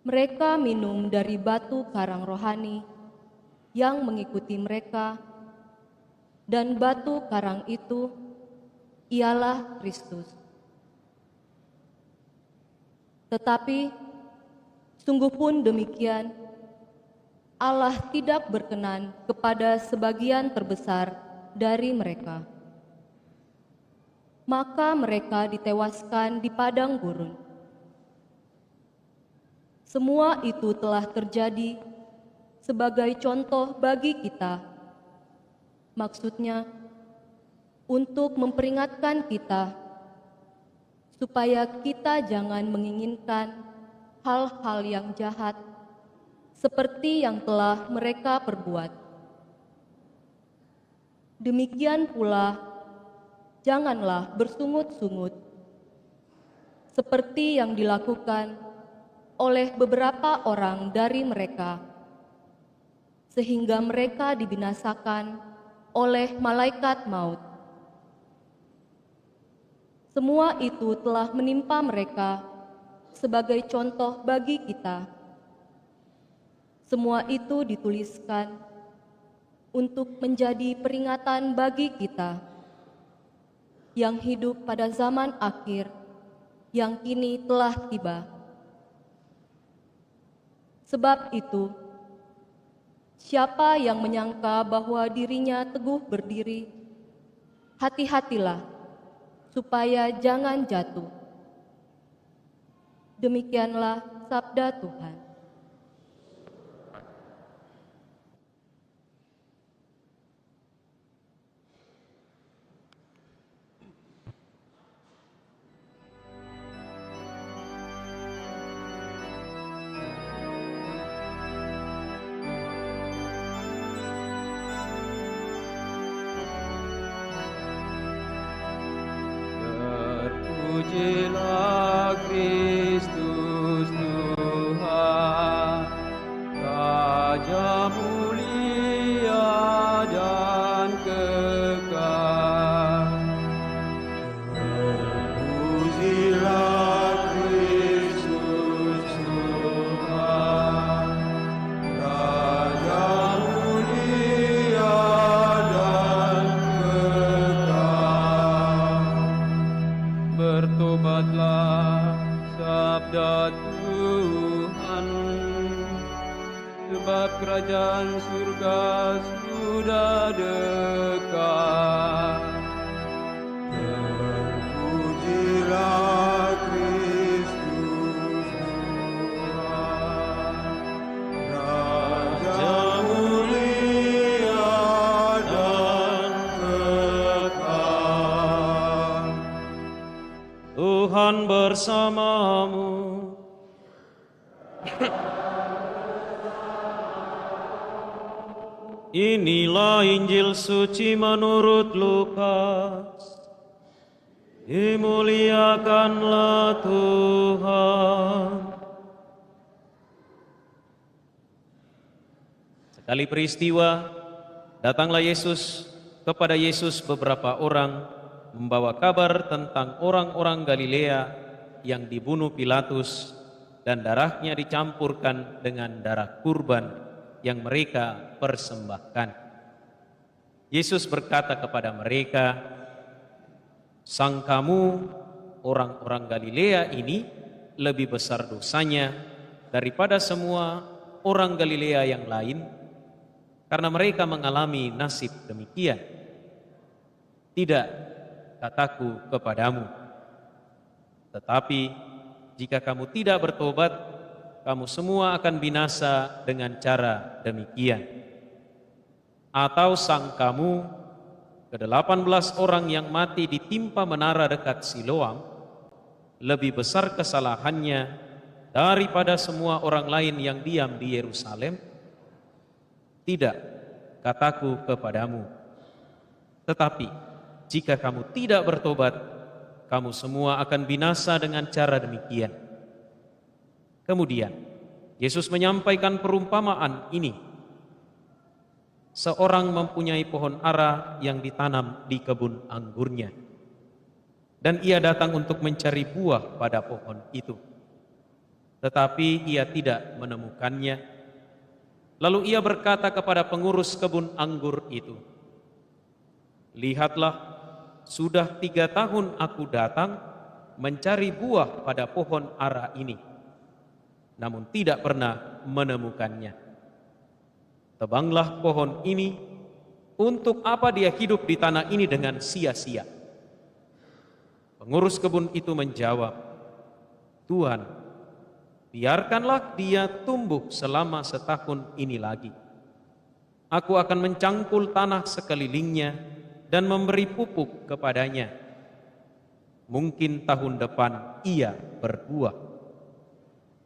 mereka minum dari batu karang rohani yang mengikuti mereka, dan batu karang itu ialah Kristus. Tetapi sungguh pun demikian, Allah tidak berkenan kepada sebagian terbesar dari mereka. Maka mereka ditewaskan di padang gurun. Semua itu telah terjadi sebagai contoh bagi kita. Maksudnya, untuk memperingatkan kita supaya kita jangan menginginkan hal-hal yang jahat seperti yang telah mereka perbuat. Demikian pula, janganlah bersungut-sungut seperti yang dilakukan oleh beberapa orang dari mereka, sehingga mereka dibinasakan oleh malaikat maut. Semua itu telah menimpa mereka sebagai contoh bagi kita. Semua itu dituliskan untuk menjadi peringatan bagi kita yang hidup pada zaman akhir yang kini telah tiba. Sebab itu, siapa yang menyangka bahwa dirinya teguh berdiri, hati-hatilah supaya jangan jatuh. Demikianlah sabda Tuhan. Terpujilah Kristus Tuhan, Raja mulia dan kekal. Terpujilah Kristus Tuhan, Raja mulia dan kekal. Bertobatlah, sabda Tuhan, sebab kerajaan surga sudah dekat. Terpujilah Kristus Tuhan, Raja mulia dan kekal. Tuhan bersamamu. Inilah Injil suci menurut Lukas. Dimuliakanlah Tuhan. Sekali peristiwa, datanglah kepada Yesus beberapa orang membawa kabar tentang orang-orang Galilea yang dibunuh Pilatus dan darahnya dicampurkan dengan darah kurban yang mereka persembahkan. Yesus berkata kepada mereka, "Sangkamu orang-orang Galilea ini lebih besar dosanya daripada semua orang Galilea yang lain, karena mereka mengalami nasib demikian? Tidak, kataku kepadamu. Tetapi jika kamu tidak bertobat, kamu semua akan binasa dengan cara demikian. Atau sangkamu ke-18 orang yang mati ditimpa menara dekat Siloam lebih besar kesalahannya daripada semua orang lain yang diam di Yerusalem? Tidak, kataku kepadamu. Tetapi jika kamu tidak bertobat, kamu semua akan binasa dengan cara demikian. Kemudian Yesus menyampaikan perumpamaan ini. Seorang mempunyai pohon ara yang ditanam di kebun anggurnya, dan ia datang untuk mencari buah pada pohon itu. Tetapi ia tidak menemukannya. Lalu ia berkata kepada pengurus kebun anggur itu, "Lihatlah, sudah 3 tahun aku datang mencari buah pada pohon ara ini, namun tidak pernah menemukannya. Tebanglah pohon ini, untuk apa dia hidup di tanah ini dengan sia-sia?" Pengurus kebun itu menjawab, "Tuhan, biarkanlah dia tumbuh selama setahun ini lagi. Aku akan mencangkul tanah sekelilingnya dan memberi pupuk kepadanya. Mungkin tahun depan ia berbuah.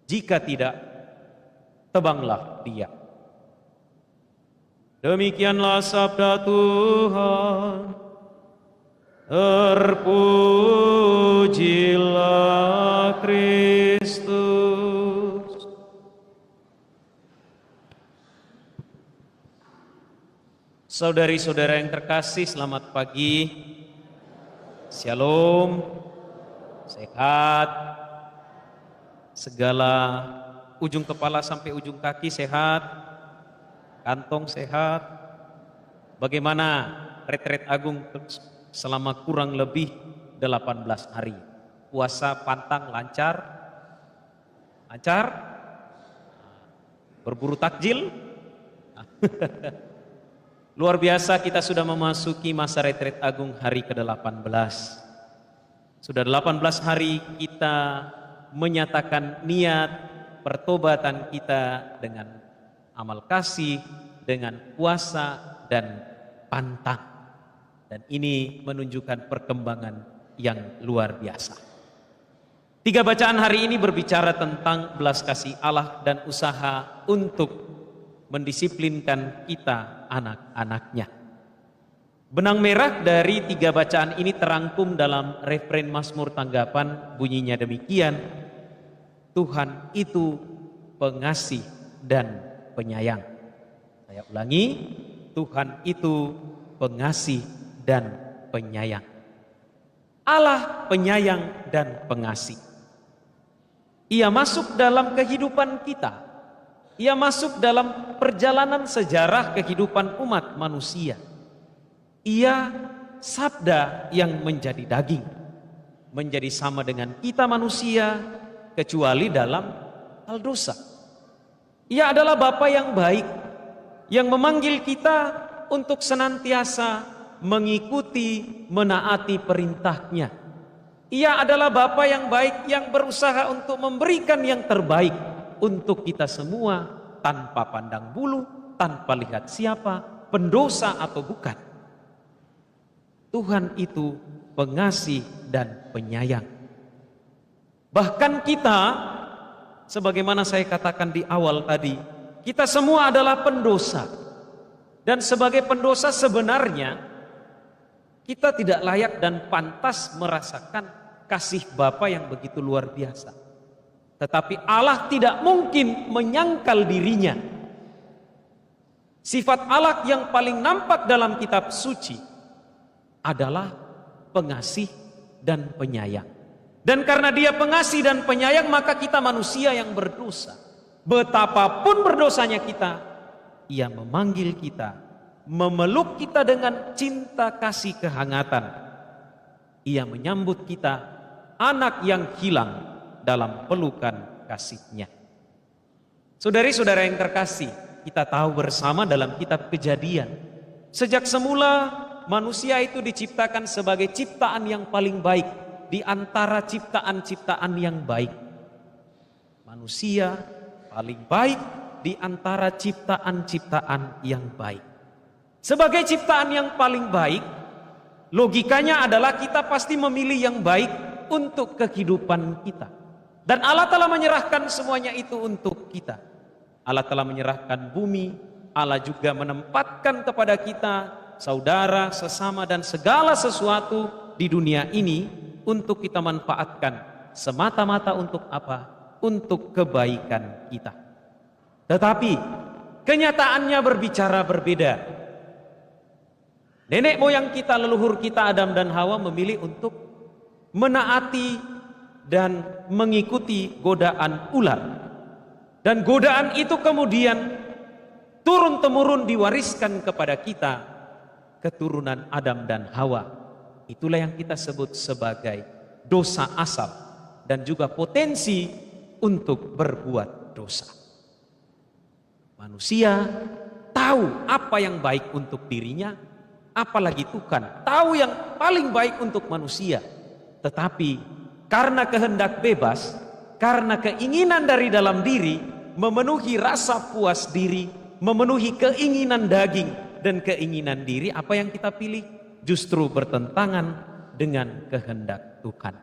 Jika tidak, tebanglah dia." Demikianlah sabda Tuhan. Terpujilah Kristus. Saudari-saudara yang terkasih, selamat pagi. Shalom. Sehat. Segala ujung kepala sampai ujung kaki sehat. Kantong sehat. Bagaimana retret agung selama kurang lebih 18 hari? Puasa pantang lancar? Lancar? Berburu takjil? Luar biasa, kita sudah memasuki masa retret agung hari ke-18. Sudah 18 hari kita menyatakan niat pertobatan kita dengan amal kasih, dengan puasa dan pantang. Dan ini menunjukkan perkembangan yang luar biasa. 3 bacaan hari ini berbicara tentang belas kasih Allah dan usaha untuk mendisiplinkan kita anak-anaknya. Benang merah dari 3 bacaan ini terangkum dalam referen Mazmur tanggapan, bunyinya demikian: Tuhan itu pengasih dan penyayang. Saya ulangi, Tuhan itu pengasih dan penyayang. Allah penyayang dan pengasih. Ia masuk dalam kehidupan kita. Ia masuk dalam perjalanan sejarah kehidupan umat manusia. Ia sabda yang menjadi daging, menjadi sama dengan kita manusia, kecuali dalam hal dosa. Ia adalah Bapa yang baik, yang memanggil kita untuk senantiasa mengikuti, menaati perintahnya. Ia adalah Bapa yang baik yang berusaha untuk memberikan yang terbaik untuk kita semua, tanpa pandang bulu, tanpa lihat siapa, pendosa atau bukan. Tuhan itu pengasih dan penyayang. Bahkan kita, sebagaimana saya katakan di awal tadi, kita semua adalah pendosa. Dan sebagai pendosa sebenarnya kita tidak layak dan pantas merasakan kasih Bapa yang begitu luar biasa. Tetapi Allah tidak mungkin menyangkal dirinya. Sifat Allah yang paling nampak dalam kitab suci adalah pengasih dan penyayang. Dan karena dia pengasih dan penyayang, maka kita manusia yang berdosa. Betapapun berdosanya kita, ia memanggil kita, memeluk kita dengan cinta kasih kehangatan. Ia menyambut kita, anak yang hilang, dalam pelukan kasih-Nya. Saudari-saudara yang terkasih, kita tahu bersama dalam kitab Kejadian, sejak semula manusia itu diciptakan sebagai ciptaan yang paling baik di antara ciptaan-ciptaan yang baik. Manusia paling baik di antara ciptaan-ciptaan yang baik. Sebagai ciptaan yang paling baik, logikanya adalah kita pasti memilih yang baik untuk kehidupan kita. Dan Allah telah menyerahkan semuanya itu untuk kita. Allah telah menyerahkan bumi, Allah juga menempatkan kepada kita saudara, sesama dan segala sesuatu di dunia ini untuk kita manfaatkan semata-mata untuk apa? Untuk kebaikan kita. Tetapi kenyataannya berbicara berbeda. Nenek moyang kita, leluhur kita Adam dan Hawa memilih untuk menaati dan mengikuti godaan ular. Dan godaan itu kemudian turun-temurun diwariskan kepada kita, keturunan Adam dan Hawa. Itulah yang kita sebut sebagai dosa asal dan juga potensi untuk berbuat dosa. Manusia tahu apa yang baik untuk dirinya, apalagi Tuhan tahu yang paling baik untuk manusia. Tetapi karena kehendak bebas, karena keinginan dari dalam diri, memenuhi rasa puas diri, memenuhi keinginan daging dan keinginan diri, apa yang kita pilih justru bertentangan dengan kehendak Tuhan.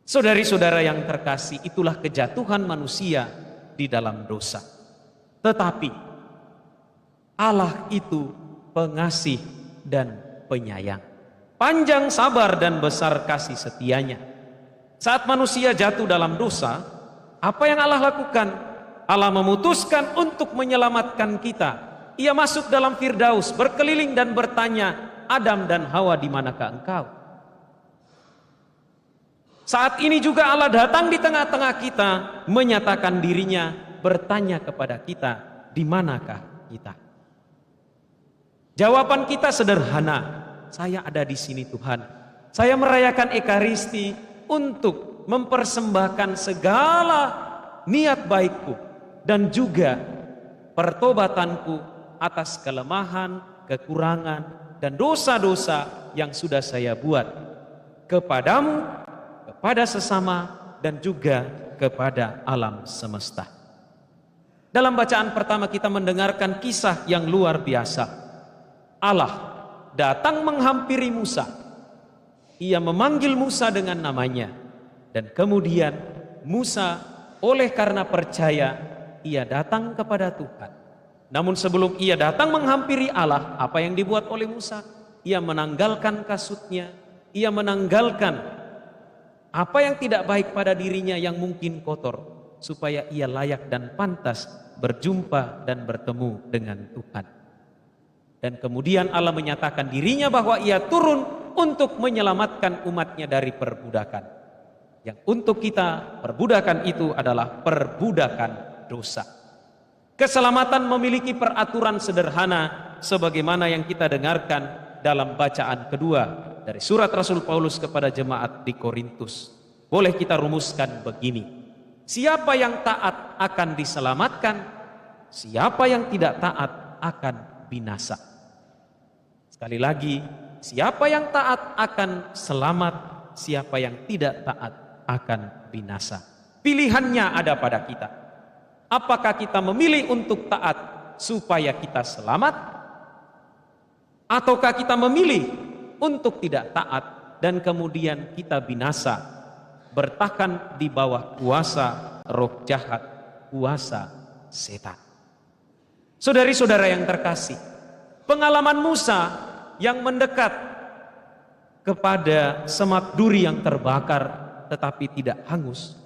Saudari-saudara yang terkasih, itulah kejatuhan manusia di dalam dosa. Tetapi Allah itu pengasih dan penyayang, panjang sabar dan besar kasih setianya. Saat manusia jatuh dalam dosa, apa yang Allah lakukan? Allah memutuskan untuk menyelamatkan kita. Ia masuk dalam Firdaus, berkeliling dan bertanya, Adam dan Hawa, di manakah engkau? Saat ini juga Allah datang di tengah-tengah kita, menyatakan dirinya, bertanya kepada kita, di manakah kita? Jawaban kita sederhana, saya ada di sini Tuhan. Saya merayakan Ekaristi untuk mempersembahkan segala niat baikku dan juga pertobatanku atas kelemahan, kekurangan, dan dosa-dosa yang sudah saya buat kepadamu, kepada sesama, dan juga kepada alam semesta. Dalam bacaan pertama kita mendengarkan kisah yang luar biasa. Allah datang menghampiri Musa. Ia memanggil Musa dengan namanya. Dan kemudian Musa oleh karena percaya, ia datang kepada Tuhan. Namun sebelum ia datang menghampiri Allah, apa yang dibuat oleh Musa? Ia menanggalkan kasutnya, ia menanggalkan apa yang tidak baik pada dirinya yang mungkin kotor, supaya ia layak dan pantas berjumpa dan bertemu dengan Tuhan. Dan kemudian Allah menyatakan dirinya bahwa ia turun untuk menyelamatkan umatnya dari perbudakan. Yang untuk kita, perbudakan itu adalah perbudakan dosa. Keselamatan memiliki peraturan sederhana sebagaimana yang kita dengarkan dalam bacaan kedua dari surat Rasul Paulus kepada jemaat di Korintus. Boleh kita rumuskan begini: siapa yang taat akan diselamatkan, siapa yang tidak taat akan binasa. Sekali lagi, siapa yang taat akan selamat, siapa yang tidak taat akan binasa. Pilihannya ada pada kita. Apakah kita memilih untuk taat supaya kita selamat, ataukah kita memilih untuk tidak taat dan kemudian kita binasa, bertahan di bawah kuasa roh jahat, kuasa setan. Saudari-saudara yang terkasih, pengalaman Musa yang mendekat kepada semak duri yang terbakar tetapi tidak hangus,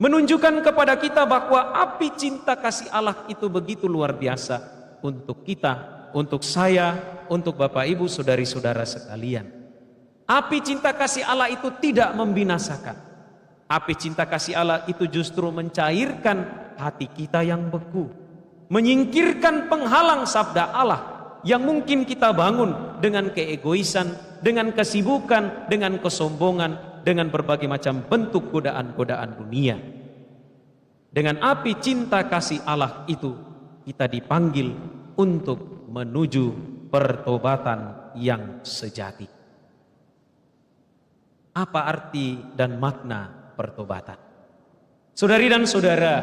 menunjukkan kepada kita bahwa api cinta kasih Allah itu begitu luar biasa untuk kita, untuk saya, untuk Bapak Ibu, saudari-saudara sekalian. Api cinta kasih Allah itu tidak membinasakan. Api cinta kasih Allah itu justru mencairkan hati kita yang beku, menyingkirkan penghalang sabda Allah yang mungkin kita bangun dengan keegoisan, dengan kesibukan, dengan kesombongan, dengan berbagai macam bentuk godaan-godaan dunia. Dengan api cinta kasih Allah itu kita dipanggil untuk menuju pertobatan yang sejati. Apa arti dan makna pertobatan? Saudari dan saudara,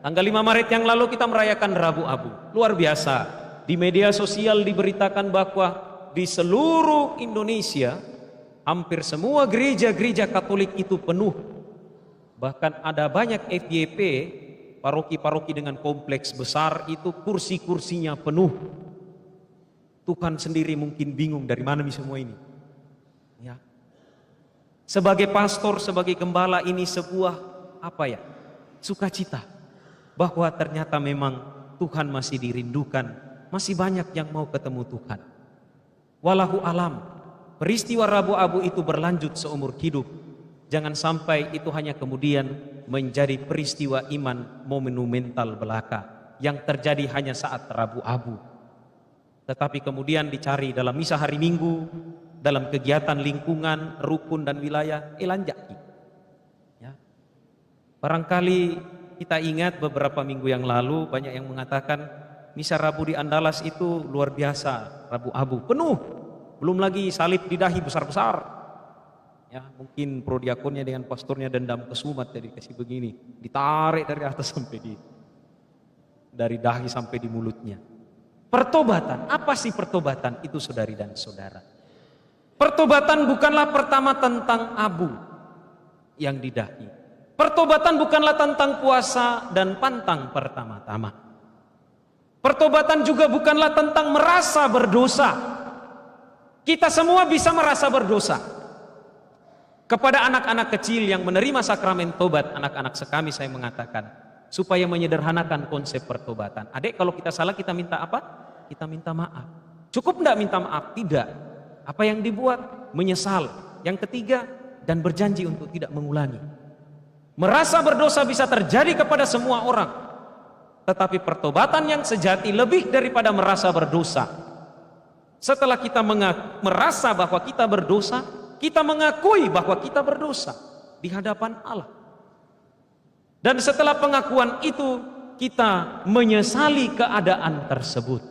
tanggal 5 Maret yang lalu kita merayakan Rabu Abu. Luar biasa. Di media sosial diberitakan bahwa di seluruh Indonesia hampir semua gereja-gereja Katolik itu penuh. Bahkan ada banyak FYP paroki-paroki dengan kompleks besar itu kursi-kursinya penuh. Tuhan sendiri mungkin bingung dari mana semua ini. Ya. Sebagai pastor, sebagai gembala ini sebuah sukacita bahwa ternyata memang Tuhan masih dirindukan, masih banyak yang mau ketemu Tuhan. Walahu alam, peristiwa Rabu-Abu itu berlanjut seumur hidup. Jangan sampai itu hanya kemudian menjadi peristiwa iman monumental belaka yang terjadi hanya saat Rabu-Abu, tetapi kemudian dicari dalam misa hari Minggu, dalam kegiatan lingkungan, rukun dan wilayah, elanjaki. Ya. Barangkali kita ingat beberapa minggu yang lalu banyak yang mengatakan misa Rabu di Andalas itu luar biasa, Rabu-Abu penuh, belum lagi salib di dahi besar-besar. Ya, mungkin prodiakonnya dengan pastornya dendam kesumat, jadi kasih begini, ditarik dari atas sampai dari dahi sampai di mulutnya. Pertobatan, apa sih pertobatan itu saudari dan saudara? Pertobatan bukanlah pertama tentang abu yang di dahi. Pertobatan bukanlah tentang puasa dan pantang pertama-tama. Pertobatan juga bukanlah tentang merasa berdosa. Kita semua bisa merasa berdosa. Kepada anak-anak kecil yang menerima sakramen tobat, anak-anak sekami saya mengatakan, supaya menyederhanakan konsep pertobatan. Adik, kalau kita salah kita minta apa? Kita minta maaf. Cukup enggak minta maaf? Tidak. Apa yang dibuat? Menyesal. Yang ketiga, dan berjanji untuk tidak mengulangi. Merasa berdosa bisa terjadi kepada semua orang. Tetapi pertobatan yang sejati lebih daripada merasa berdosa. Setelah kita merasa bahwa kita berdosa, kita mengakui bahwa kita berdosa di hadapan Allah. Dan setelah pengakuan itu, kita menyesali keadaan tersebut.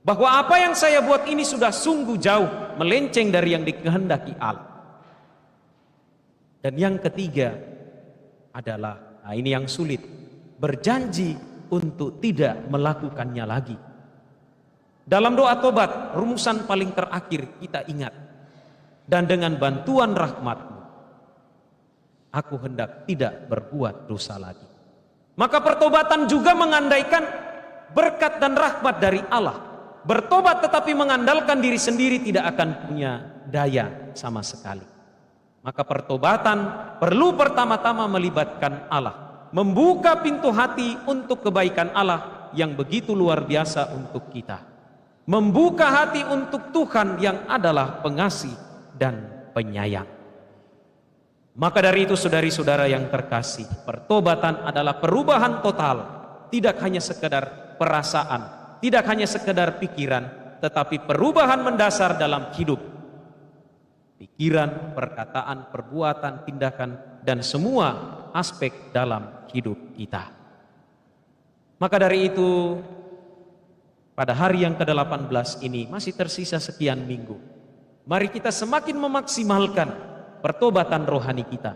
Bahwa apa yang saya buat ini sudah sungguh jauh melenceng dari yang dikehendaki Allah. Dan yang ketiga adalah, ini yang sulit, berjanji untuk tidak melakukannya lagi. Dalam doa tobat, rumusan paling terakhir kita ingat, dan dengan bantuan rahmat-Mu, aku hendak tidak berbuat dosa lagi. Maka pertobatan juga mengandaikan berkat dan rahmat dari Allah. Bertobat tetapi mengandalkan diri sendiri tidak akan punya daya sama sekali. Maka pertobatan perlu pertama-tama melibatkan Allah, membuka pintu hati untuk kebaikan Allah yang begitu luar biasa untuk kita, membuka hati untuk Tuhan yang adalah pengasih dan penyayang. Maka dari itu saudari-saudara yang terkasih, pertobatan adalah perubahan total, tidak hanya sekedar perasaan, tidak hanya sekedar pikiran, tetapi perubahan mendasar dalam hidup. Pikiran, perkataan, perbuatan, tindakan, dan semua aspek dalam hidup kita. Maka dari itu, pada hari yang ke-18 ini masih tersisa sekian minggu. Mari kita semakin memaksimalkan pertobatan rohani kita.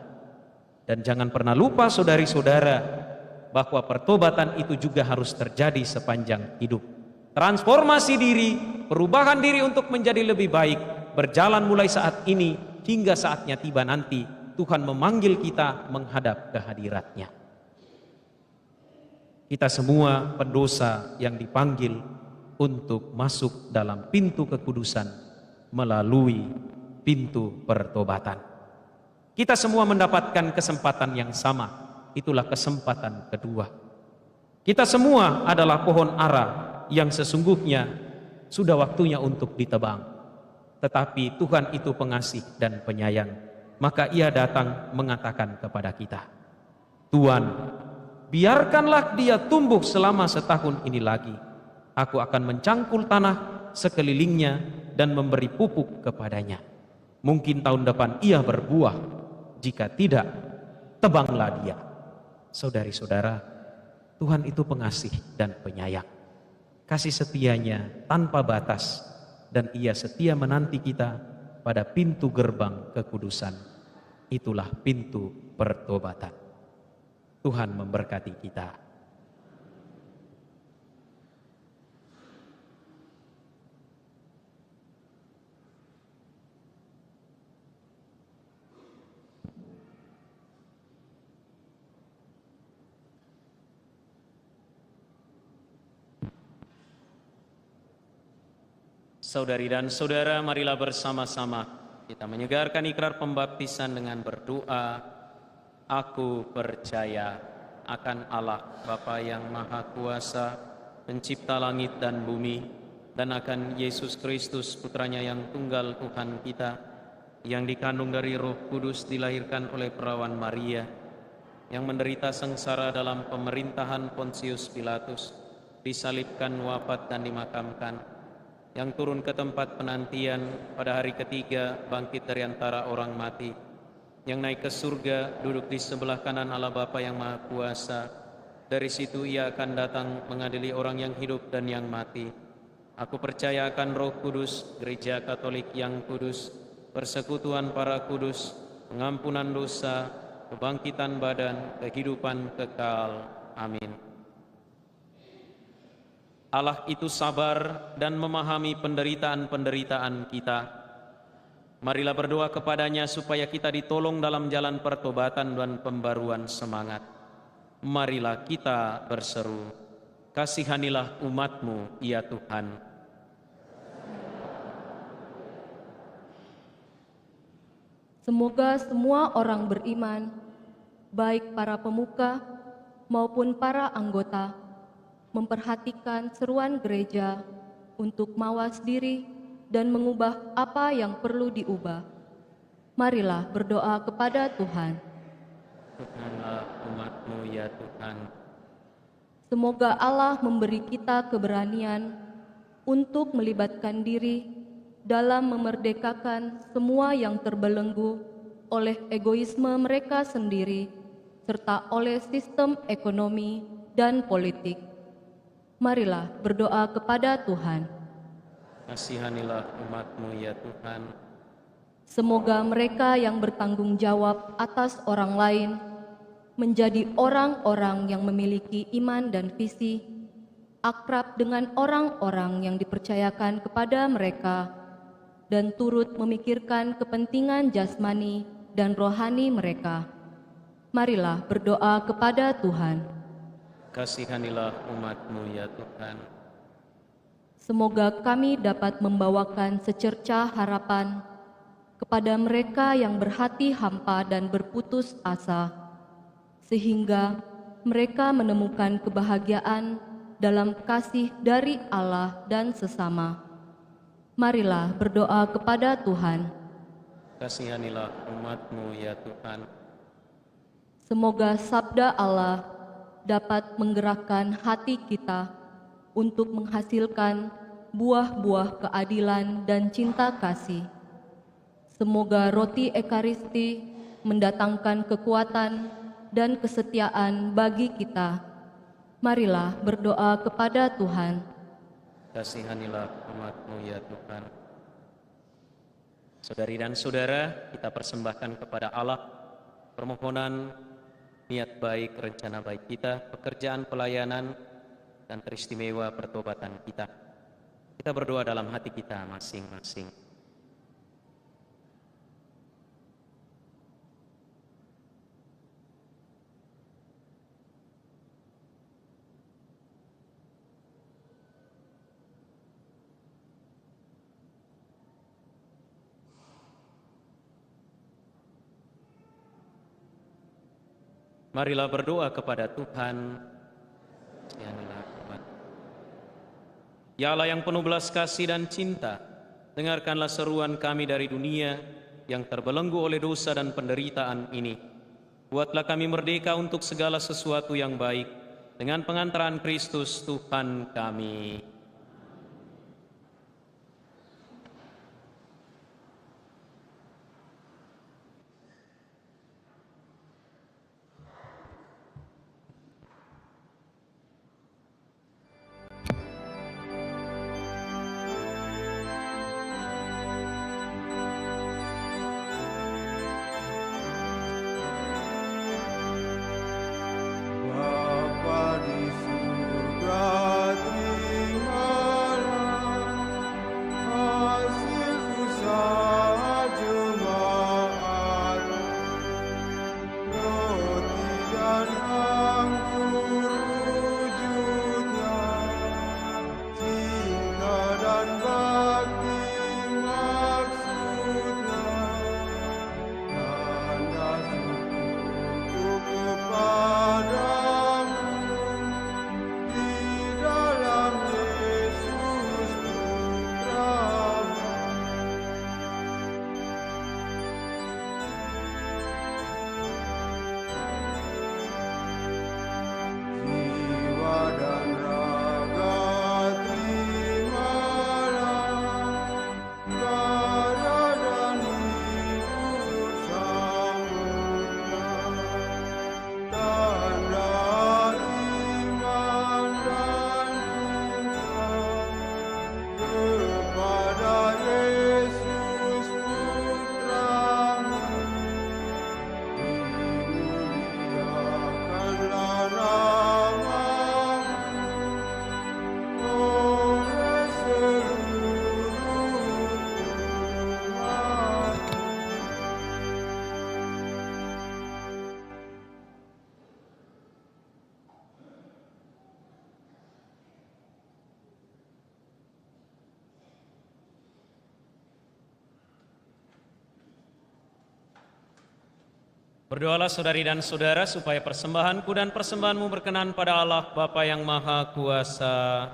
Dan jangan pernah lupa saudari-saudara, bahwa pertobatan itu juga harus terjadi sepanjang hidup. Transformasi diri, perubahan diri untuk menjadi lebih baik, berjalan mulai saat ini hingga saatnya tiba nanti Tuhan memanggil kita menghadap kehadirat-Nya. Kita semua pendosa yang dipanggil untuk masuk dalam pintu kekudusan melalui pintu pertobatan. Kita semua mendapatkan kesempatan yang sama, itulah kesempatan kedua. Kita semua adalah pohon ara yang sesungguhnya sudah waktunya untuk ditebang. Tetapi Tuhan itu pengasih dan penyayang, maka Ia datang mengatakan kepada kita, Tuhan, biarkanlah dia tumbuh selama setahun ini lagi. Aku akan mencangkul tanah sekelilingnya dan memberi pupuk kepadanya. Mungkin tahun depan ia berbuah, jika tidak, tebanglah dia. Saudari-saudara, Tuhan itu pengasih dan penyayang. Kasih setianya tanpa batas, dan Ia setia menanti kita pada pintu gerbang kekudusan. Itulah pintu pertobatan. Tuhan memberkati kita. Saudari dan saudara, marilah bersama-sama kita menyegarkan ikrar pembaptisan dengan berdoa. Aku percaya akan Allah Bapa yang Maha Kuasa, pencipta langit dan bumi, dan akan Yesus Kristus, putranya yang tunggal Tuhan kita, yang dikandung dari Roh Kudus, dilahirkan oleh perawan Maria, yang menderita sengsara dalam pemerintahan Pontius Pilatus, disalibkan, wafat, dan dimakamkan, yang turun ke tempat penantian, pada hari ketiga bangkit dari antara orang mati, yang naik ke surga, duduk di sebelah kanan Allah Bapa yang Maha Kuasa. Dari situ ia akan datang mengadili orang yang hidup dan yang mati. Aku percaya akan Roh Kudus, Gereja Katolik yang kudus, persekutuan para kudus, pengampunan dosa, kebangkitan badan, kehidupan kekal. Amin. Allah itu sabar dan memahami penderitaan-penderitaan kita. Marilah berdoa kepadanya supaya kita ditolong dalam jalan pertobatan dan pembaruan semangat. Marilah kita berseru, kasihanilah umat-Mu, ya Tuhan. Semoga semua orang beriman, baik para pemuka maupun para anggota, memperhatikan seruan gereja untuk mawas diri dan mengubah apa yang perlu diubah. Marilah berdoa kepada Tuhan. Tuhanlah umat-Mu, ya Tuhan. Semoga Allah memberi kita keberanian untuk melibatkan diri dalam memerdekakan semua yang terbelenggu oleh egoisme mereka sendiri, serta oleh sistem ekonomi dan politik. Marilah berdoa kepada Tuhan. Kasihanilah umat-Mu, ya Tuhan. Semoga mereka yang bertanggung jawab atas orang lain menjadi orang-orang yang memiliki iman dan visi, akrab dengan orang-orang yang dipercayakan kepada mereka, dan turut memikirkan kepentingan jasmani dan rohani mereka. Marilah berdoa kepada Tuhan. Kasihanilah umat-Mu, ya Tuhan. Semoga kami dapat membawakan secercah harapan kepada mereka yang berhati hampa dan berputus asa, sehingga mereka menemukan kebahagiaan dalam kasih dari Allah dan sesama. Marilah berdoa kepada Tuhan. Kasihanilah umat-Mu, ya Tuhan. Semoga sabda Allah dapat menggerakkan hati kita untuk menghasilkan buah-buah keadilan dan cinta kasih. Semoga roti Ekaristi mendatangkan kekuatan dan kesetiaan bagi kita. Marilah berdoa kepada Tuhan. Kasihanilah umat-Mu, ya Tuhan. Saudari dan saudara, kita persembahkan kepada Allah permohonan niat baik, rencana baik kita, pekerjaan pelayanan, dan teristimewa pertobatan kita. Kita berdoa dalam hati kita masing-masing. Marilah berdoa kepada Tuhan. Ya Allah yang penuh belas kasih dan cinta, dengarkanlah seruan kami dari dunia yang terbelenggu oleh dosa dan penderitaan ini. Buatlah kami merdeka untuk segala sesuatu yang baik, dengan pengantaran Kristus Tuhan kami. Bapa di surga, terima Berdoalah saudari dan saudara supaya persembahanku dan persembahanmu berkenan pada Allah Bapa yang Maha Kuasa.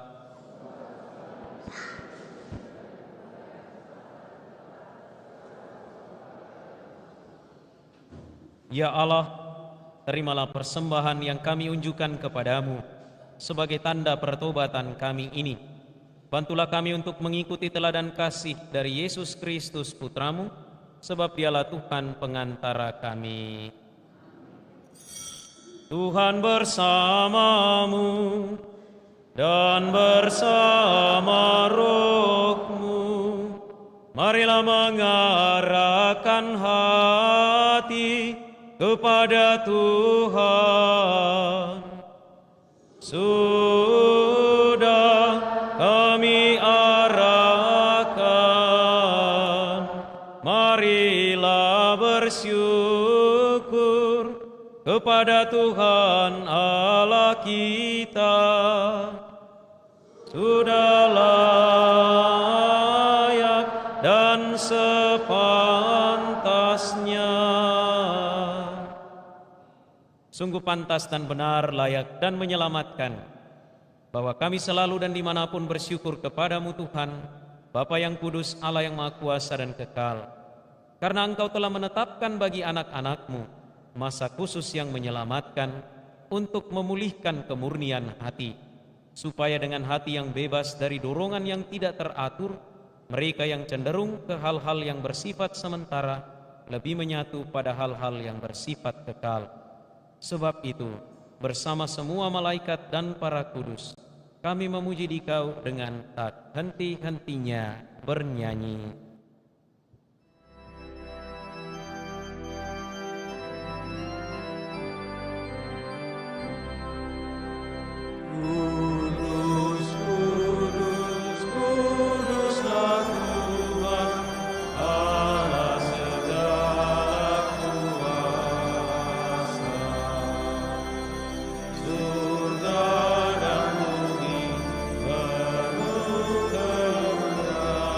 Ya Allah, terimalah persembahan yang kami unjukkan kepadamu sebagai tanda pertobatan kami ini. Bantulah kami untuk mengikuti teladan kasih dari Yesus Kristus Putramu, sebab dialah Tuhan pengantara kami. Tuhan bersamamu dan bersama rohmu. Marilah mengarahkan hati kepada Tuhan. Sudah kami arahkan, marilah bersyukur kepada Tuhan Allah kita. Sudah layak dan sepantasnya. Sungguh pantas dan benar, layak dan menyelamatkan, bahwa kami selalu dan dimanapun bersyukur kepadamu Tuhan, Bapa yang kudus, Allah yang Maha Kuasa dan kekal. Karena Engkau telah menetapkan bagi anak-anakmu masa khusus yang menyelamatkan untuk memulihkan kemurnian hati, supaya dengan hati yang bebas dari dorongan yang tidak teratur, mereka yang cenderung ke hal-hal yang bersifat sementara lebih menyatu pada hal-hal yang bersifat kekal. Sebab itu, bersama semua malaikat dan para kudus, kami memuji Dikau dengan tak henti-hentinya bernyanyi. Kudus, kudus, kuduslah Tuhan, Allah segala kuasa. Surga dan bumi penuh kemuliaan-Mu.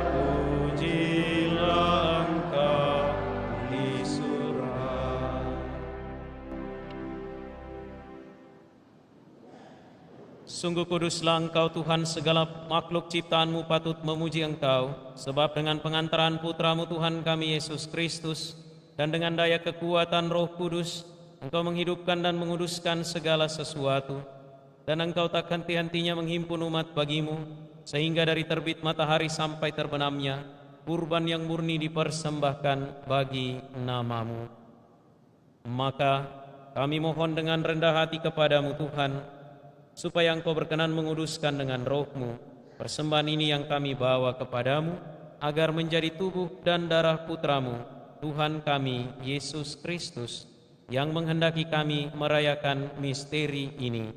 Terpujilah Engkau di Sungguh kuduslah Engkau Tuhan, segala makhluk ciptaan-Mu patut memuji Engkau, sebab dengan pengantaran Putra-Mu Tuhan kami Yesus Kristus, dan dengan daya kekuatan Roh Kudus, Engkau menghidupkan dan menguduskan segala sesuatu, dan Engkau tak henti-hentinya menghimpun umat bagimu, sehingga dari terbit matahari sampai terbenamnya, kurban yang murni dipersembahkan bagi nama-Mu. Maka kami mohon dengan rendah hati kepadamu Tuhan, supaya Engkau berkenan menguduskan dengan Roh-Mu persembahan ini yang kami bawa kepadamu, agar menjadi tubuh dan darah Putra-Mu, Tuhan kami, Yesus Kristus, yang menghendaki kami merayakan misteri ini.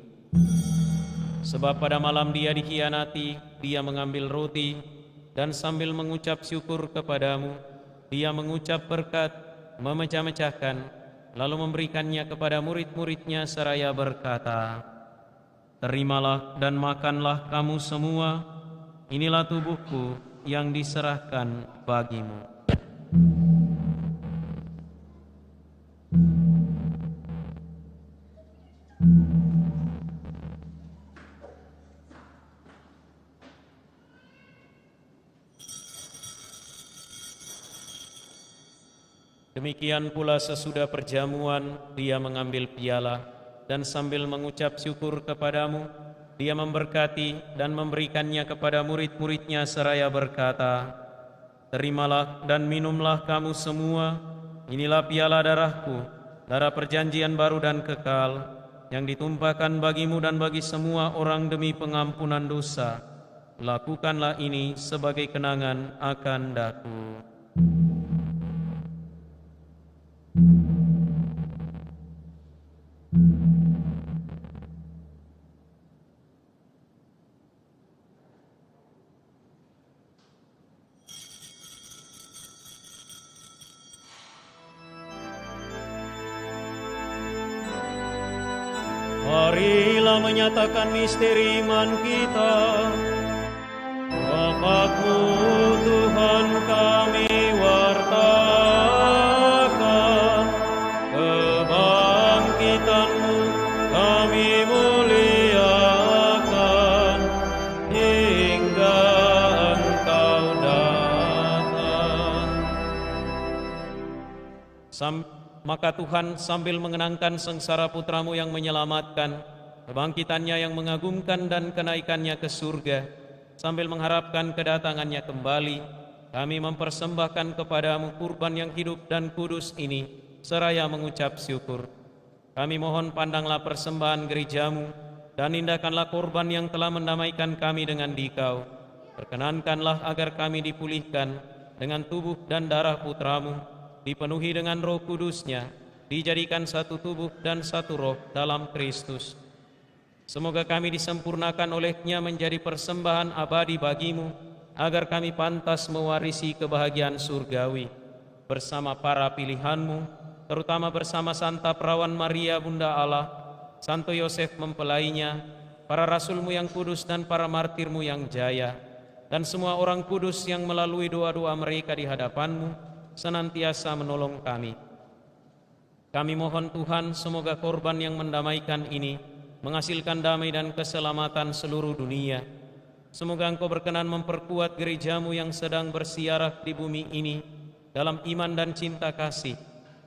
Sebab pada malam Dia dikhianati, Dia mengambil roti, dan sambil mengucap syukur kepadamu, Dia mengucap berkat, memecah-mecahkan, lalu memberikannya kepada murid-muridnya seraya berkata, "Terimalah dan makanlah kamu semua, inilah tubuhku yang diserahkan bagimu." Demikian pula sesudah perjamuan, Dia mengambil piala, dan sambil mengucap syukur kepadamu, Dia memberkati dan memberikannya kepada murid-muridnya seraya berkata, "Terimalah dan minumlah kamu semua, inilah piala darahku, darah perjanjian baru dan kekal, yang ditumpahkan bagimu dan bagi semua orang demi pengampunan dosa. Lakukanlah ini sebagai kenangan akan daku." Marilah menyatakan misteri iman kita. Wafat-Mu Tuhan kami wartakan, kebangkitan-Mu kami muliakan, hingga Engkau datang. Maka Tuhan sambil mengenangkan sengsara putra-Mu yang menyelamatkan, kebangkitannya yang mengagumkan dan kenaikannya ke surga, sambil mengharapkan kedatangannya kembali, kami mempersembahkan kepadamu kurban yang hidup dan kudus ini, seraya mengucap syukur. Kami mohon pandanglah persembahan gerejamu, dan indahkanlah korban yang telah mendamaikan kami dengan Dikau. Perkenankanlah agar kami dipulihkan dengan tubuh dan darah putramu, dipenuhi dengan Roh Kudusnya, dijadikan satu tubuh dan satu roh dalam Kristus. Semoga kami disempurnakan olehnya menjadi persembahan abadi bagimu, agar kami pantas mewarisi kebahagiaan surgawi bersama para pilihanmu, terutama bersama Santa Perawan Maria Bunda Allah, Santo Yosef mempelainya, para rasulmu yang kudus dan para martirmu yang jaya, dan semua orang kudus yang melalui doa-doa mereka di hadapanmu senantiasa menolong kami. Kami mohon Tuhan, semoga korban yang mendamaikan ini menghasilkan damai dan keselamatan seluruh dunia. Semoga Engkau berkenan memperkuat gerejamu yang sedang bersiarah di bumi ini dalam iman dan cinta kasih,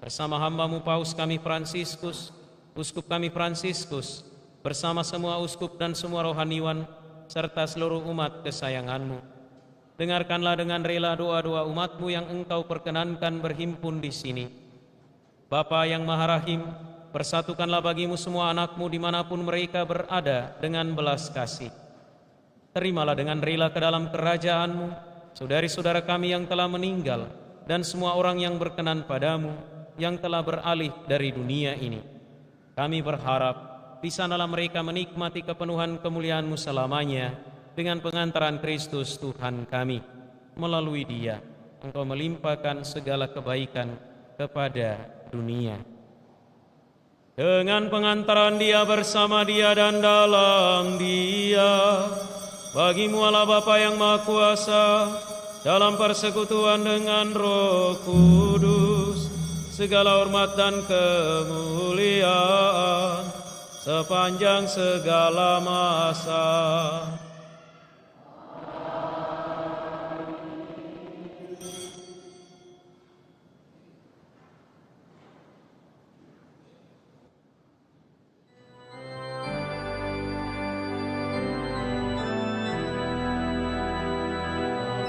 bersama hamba-Mu Paus kami Fransiskus, Uskup kami Fransiskus, bersama semua uskup dan semua rohaniwan, serta seluruh umat kesayangan-Mu. Dengarkanlah dengan rela doa-doa umat-Mu yang Engkau perkenankan berhimpun di sini. Bapa yang Maha Rahim, persatukanlah bagimu semua anak-Mu dimanapun mereka berada dengan belas kasih. Terimalah dengan rela ke dalam kerajaan-Mu saudari-saudara kami yang telah meninggal, dan semua orang yang berkenan padamu, yang telah beralih dari dunia ini. Kami berharap di sanalah mereka menikmati kepenuhan kemuliaan-Mu selamanya, dengan pengantaran Kristus Tuhan kami. Melalui Dia, Engkau melimpahkan segala kebaikan kepada dunia. Dengan pengantaran Dia, bersama Dia, dan dalam Dia, bagimu Allah Bapa yang Maha Kuasa, dalam persekutuan dengan Roh Kudus, segala hormat dan kemuliaan sepanjang segala masa.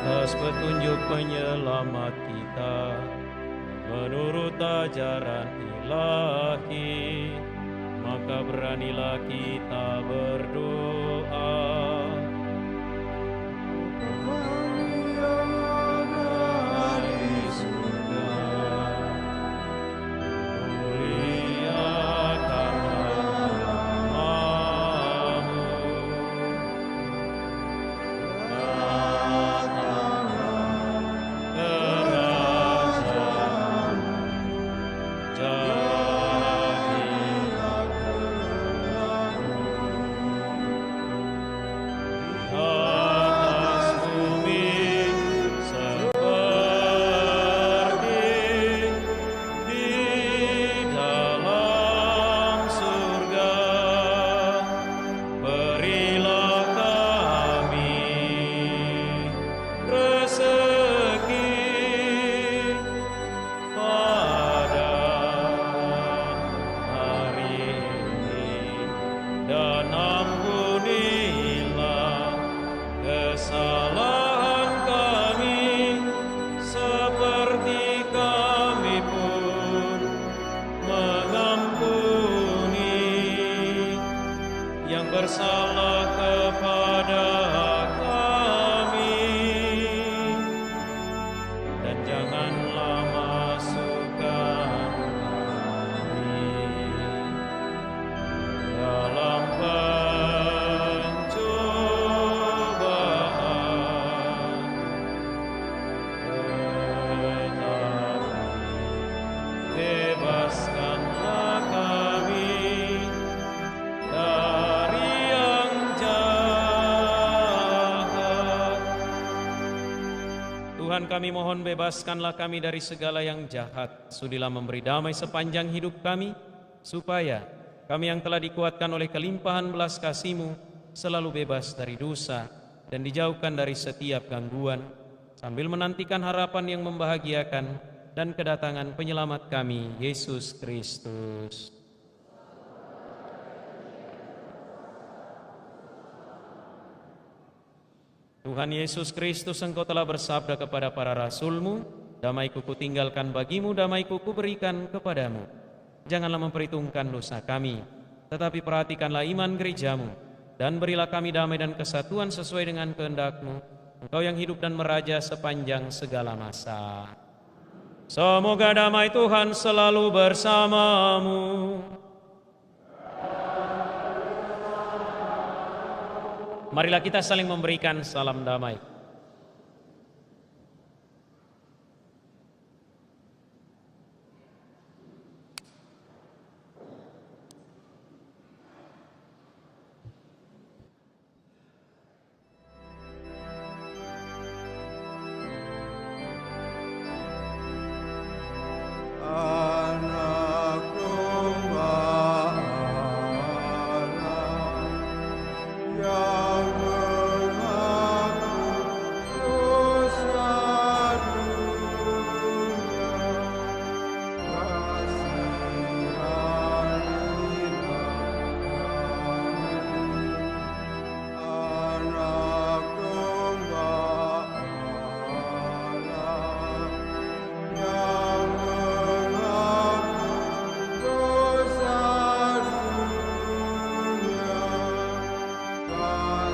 Atas petunjuk penyelamat kita, menurut ajaran ilahi, maka beranilah kita berdoa. Kami yang ada di surga, muliakanlah namamu. Bersalah kepada kami, dan janganlah masukkan kami dalam pencobaan, tetapi bebaskanlah kami Tuhan, kami mohon bebaskanlah kami dari segala yang jahat. Sudilah memberi damai sepanjang hidup kami, supaya kami yang telah dikuatkan oleh kelimpahan belas kasih-Mu selalu bebas dari dosa dan dijauhkan dari setiap gangguan, sambil menantikan harapan yang membahagiakan dan kedatangan penyelamat kami, Yesus Kristus. Tuhan Yesus Kristus, Engkau telah bersabda kepada para rasul-Mu, damai-Ku kutinggalkan bagimu, damai-Ku kuberikan kepadamu. Janganlah memperhitungkan dosa kami, tetapi perhatikanlah iman gereja-Mu, dan berilah kami damai dan kesatuan sesuai dengan kehendak-Mu, Engkau yang hidup dan meraja sepanjang segala masa. Semoga damai Tuhan selalu bersamamu. Marilah kita saling memberikan salam damai. Anak domba Allah yang menghapus dosa dunia, kasihanilah kami. Anak domba Allah yang menghapus dosa dunia,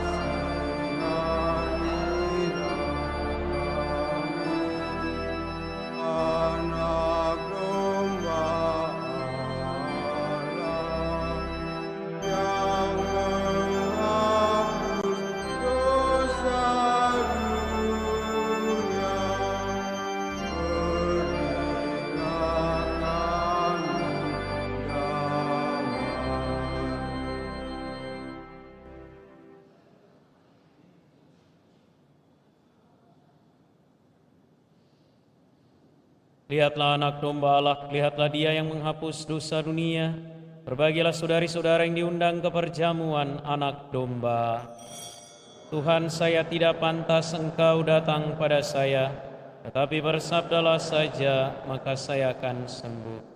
kasihanilah kami. Anak domba Allah yang menghapus dosa dunia, berilah kami damai. Lihatlah anak domba Allah, lihatlah Dia yang menghapus dosa dunia. Berbahagialah saudari-saudara yang diundang ke perjamuan anak domba. Tuhan, saya tidak pantas Engkau datang pada saya, tetapi bersabdalah saja, maka saya akan sembuh.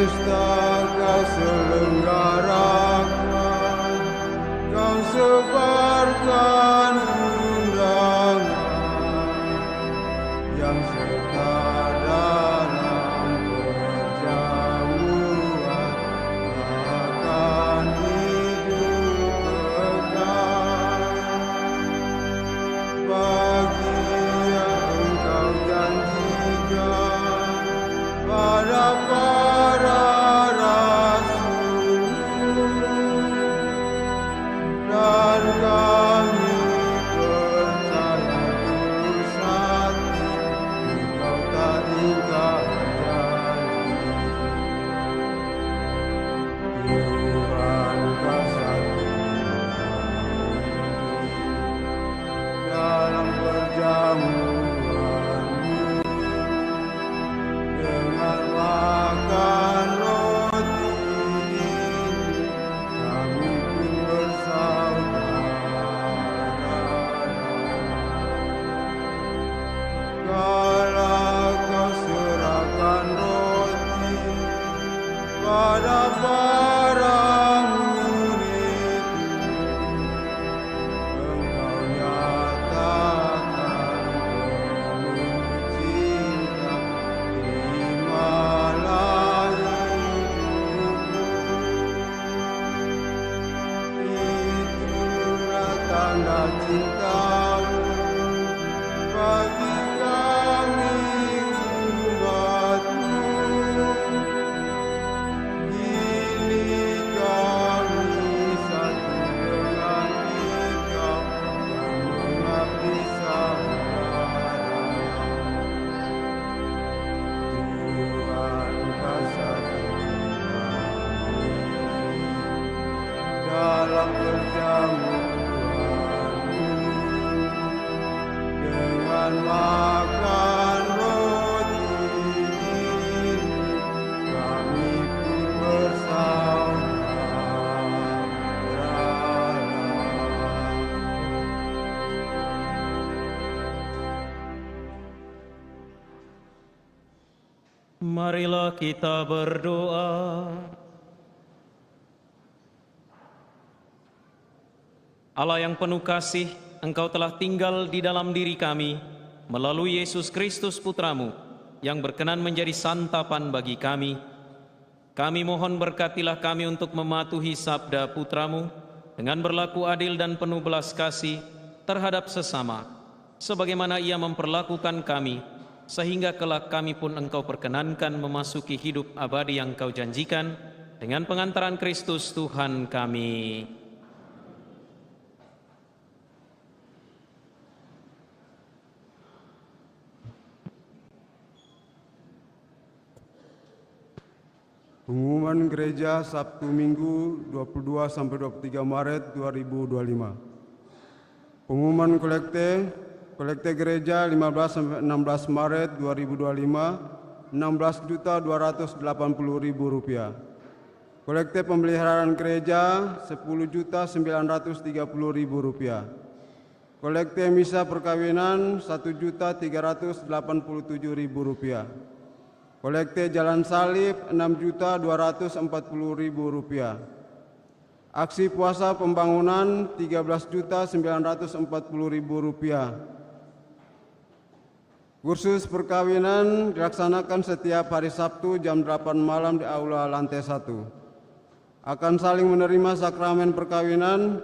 pesta kau selenggarakan, kau sebarkan undangan yang serta dalam perjamuan akan hidup kekal. Bagi yang engkau janjikan pada para rasul-Mu, dan kami percaya tulus hati Engkau tak ingkar janji. Tuhan Kau satu dalam perjamuan-Mu, dengan makan roti ini kami pun bersaudara. Kala Kau serahkan roti pada para murid-Mu, Engkau nyatakan penuh cinta, terimalah hidupku. Itulah tanda cinta-Mu bagi kami umat-Mu. Kini kami satu dengan Engkau yang mengabdi saudara. Tuhan Kau satu kami dalam perjamuan-Mu, dengan makan roti ini kami pun bersaudara. Marilah kita berdoa. Allah yang penuh kasih, Engkau telah tinggal di dalam diri kami melalui Yesus Kristus Putra-Mu yang berkenan menjadi santapan bagi kami. Kami mohon berkatilah kami untuk mematuhi sabda Putra-Mu dengan berlaku adil dan penuh belas kasih terhadap sesama, sebagaimana Ia memperlakukan kami, sehingga kelak kami pun Engkau perkenankan memasuki hidup abadi yang Kau janjikan dengan pengantaran Kristus Tuhan kami. Pengumuman Gereja Sabtu Minggu 22 sampai 23 Maret 2025. Pengumuman kolekte gereja 15 sampai 16 Maret 2025 Rp16.280.000. Kolekte pemeliharaan gereja Rp10.930.000. Kolekte misa perkawinan Rp1.387.000. Kolekte jalan salib Rp6.240.000. Aksi puasa pembangunan Rp13.940.000. Kursus perkawinan dilaksanakan setiap hari Sabtu jam 8 malam di Aula Lantai 1. Akan saling menerima sakramen perkawinan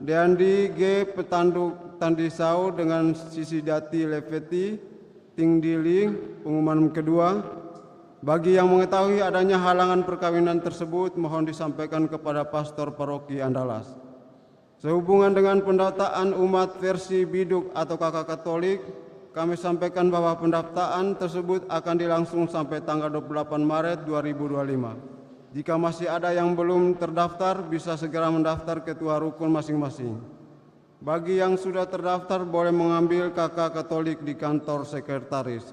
Deandi G. Petanduk Tandisau dengan Sisi Dati Leveti Tingdili. Pengumuman kedua, bagi yang mengetahui adanya halangan perkawinan tersebut, mohon disampaikan kepada Pastor Paroki Andalas. Sehubungan dengan pendataan umat versi Biduk atau Kakak Katolik, kami sampaikan bahwa pendaftaran tersebut akan dilangsung sampai tanggal 28 Maret 2025. Jika masih ada yang belum terdaftar, bisa segera mendaftar ketua rukun masing-masing. Bagi yang sudah terdaftar, boleh mengambil Kakak Katolik di kantor sekretaris.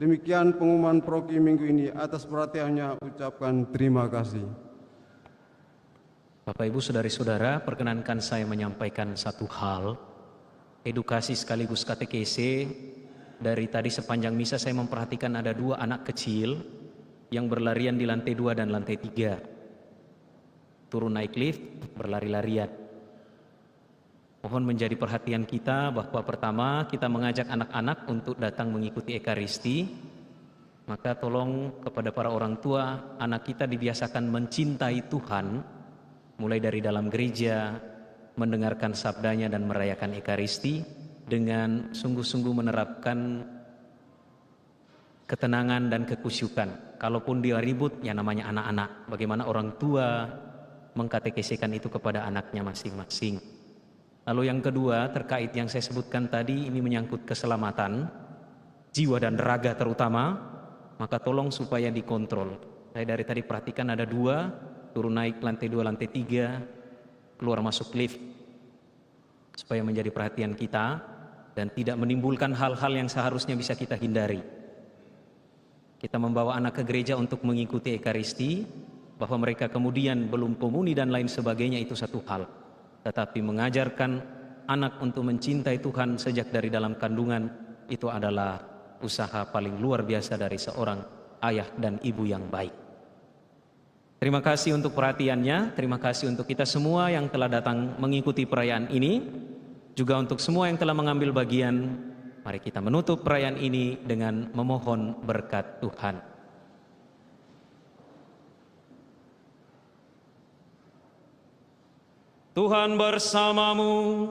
Demikian pengumuman Proki minggu ini. Atas perhatiannya ucapkan terima kasih. Bapak Ibu Saudari-saudara, perkenankan saya menyampaikan satu hal, edukasi sekaligus katekese. Dari tadi sepanjang misa saya memperhatikan ada 2 anak kecil yang berlarian di lantai 2 dan lantai 3. Turun naik lift, berlari-larian. Mohon menjadi perhatian kita bahwa pertama kita mengajak anak-anak untuk datang mengikuti Ekaristi. Maka tolong kepada para orang tua, anak kita dibiasakan mencintai Tuhan, mulai dari dalam gereja, mendengarkan sabdanya dan merayakan Ekaristi, dengan sungguh-sungguh menerapkan ketenangan dan kekusyukan. Kalaupun dia ribut, ya namanya anak-anak. Bagaimana orang tua mengkatekesikan itu kepada anaknya masing-masing. Lalu yang kedua, terkait yang saya sebutkan tadi, ini menyangkut keselamatan jiwa dan raga terutama. Maka tolong supaya dikontrol. Saya dari tadi perhatikan ada 2, turun naik lantai 2, lantai 3, keluar masuk lift. Supaya menjadi perhatian kita dan tidak menimbulkan hal-hal yang seharusnya bisa kita hindari. Kita membawa anak ke gereja untuk mengikuti Ekaristi, bahwa mereka kemudian belum komuni dan lain sebagainya itu satu hal. Tetapi mengajarkan anak untuk mencintai Tuhan sejak dari dalam kandungan, itu adalah usaha paling luar biasa dari seorang ayah dan ibu yang baik. Terima kasih untuk perhatiannya, terima kasih untuk kita semua yang telah datang mengikuti perayaan ini, juga untuk semua yang telah mengambil bagian. Mari kita menutup perayaan ini dengan memohon berkat Tuhan. Tuhan bersamamu.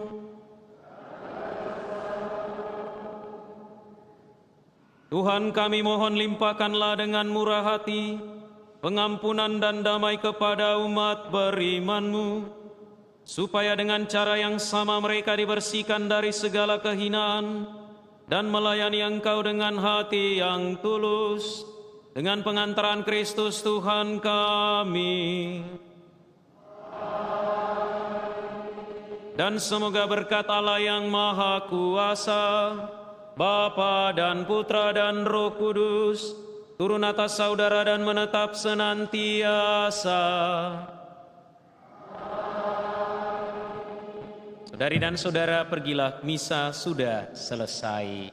Tuhan, kami mohon limpahkanlah dengan murah hati pengampunan dan damai kepada umat beriman-Mu, supaya dengan cara yang sama mereka dibersihkan dari segala kehinaan dan melayani Engkau dengan hati yang tulus, dengan pengantaran Kristus Tuhan kami. Dan semoga berkat Allah yang Maha Kuasa, Bapa dan Putra dan Roh Kudus, turun atas saudara dan menetap senantiasa. Saudari dan saudara, pergilah, misa sudah selesai.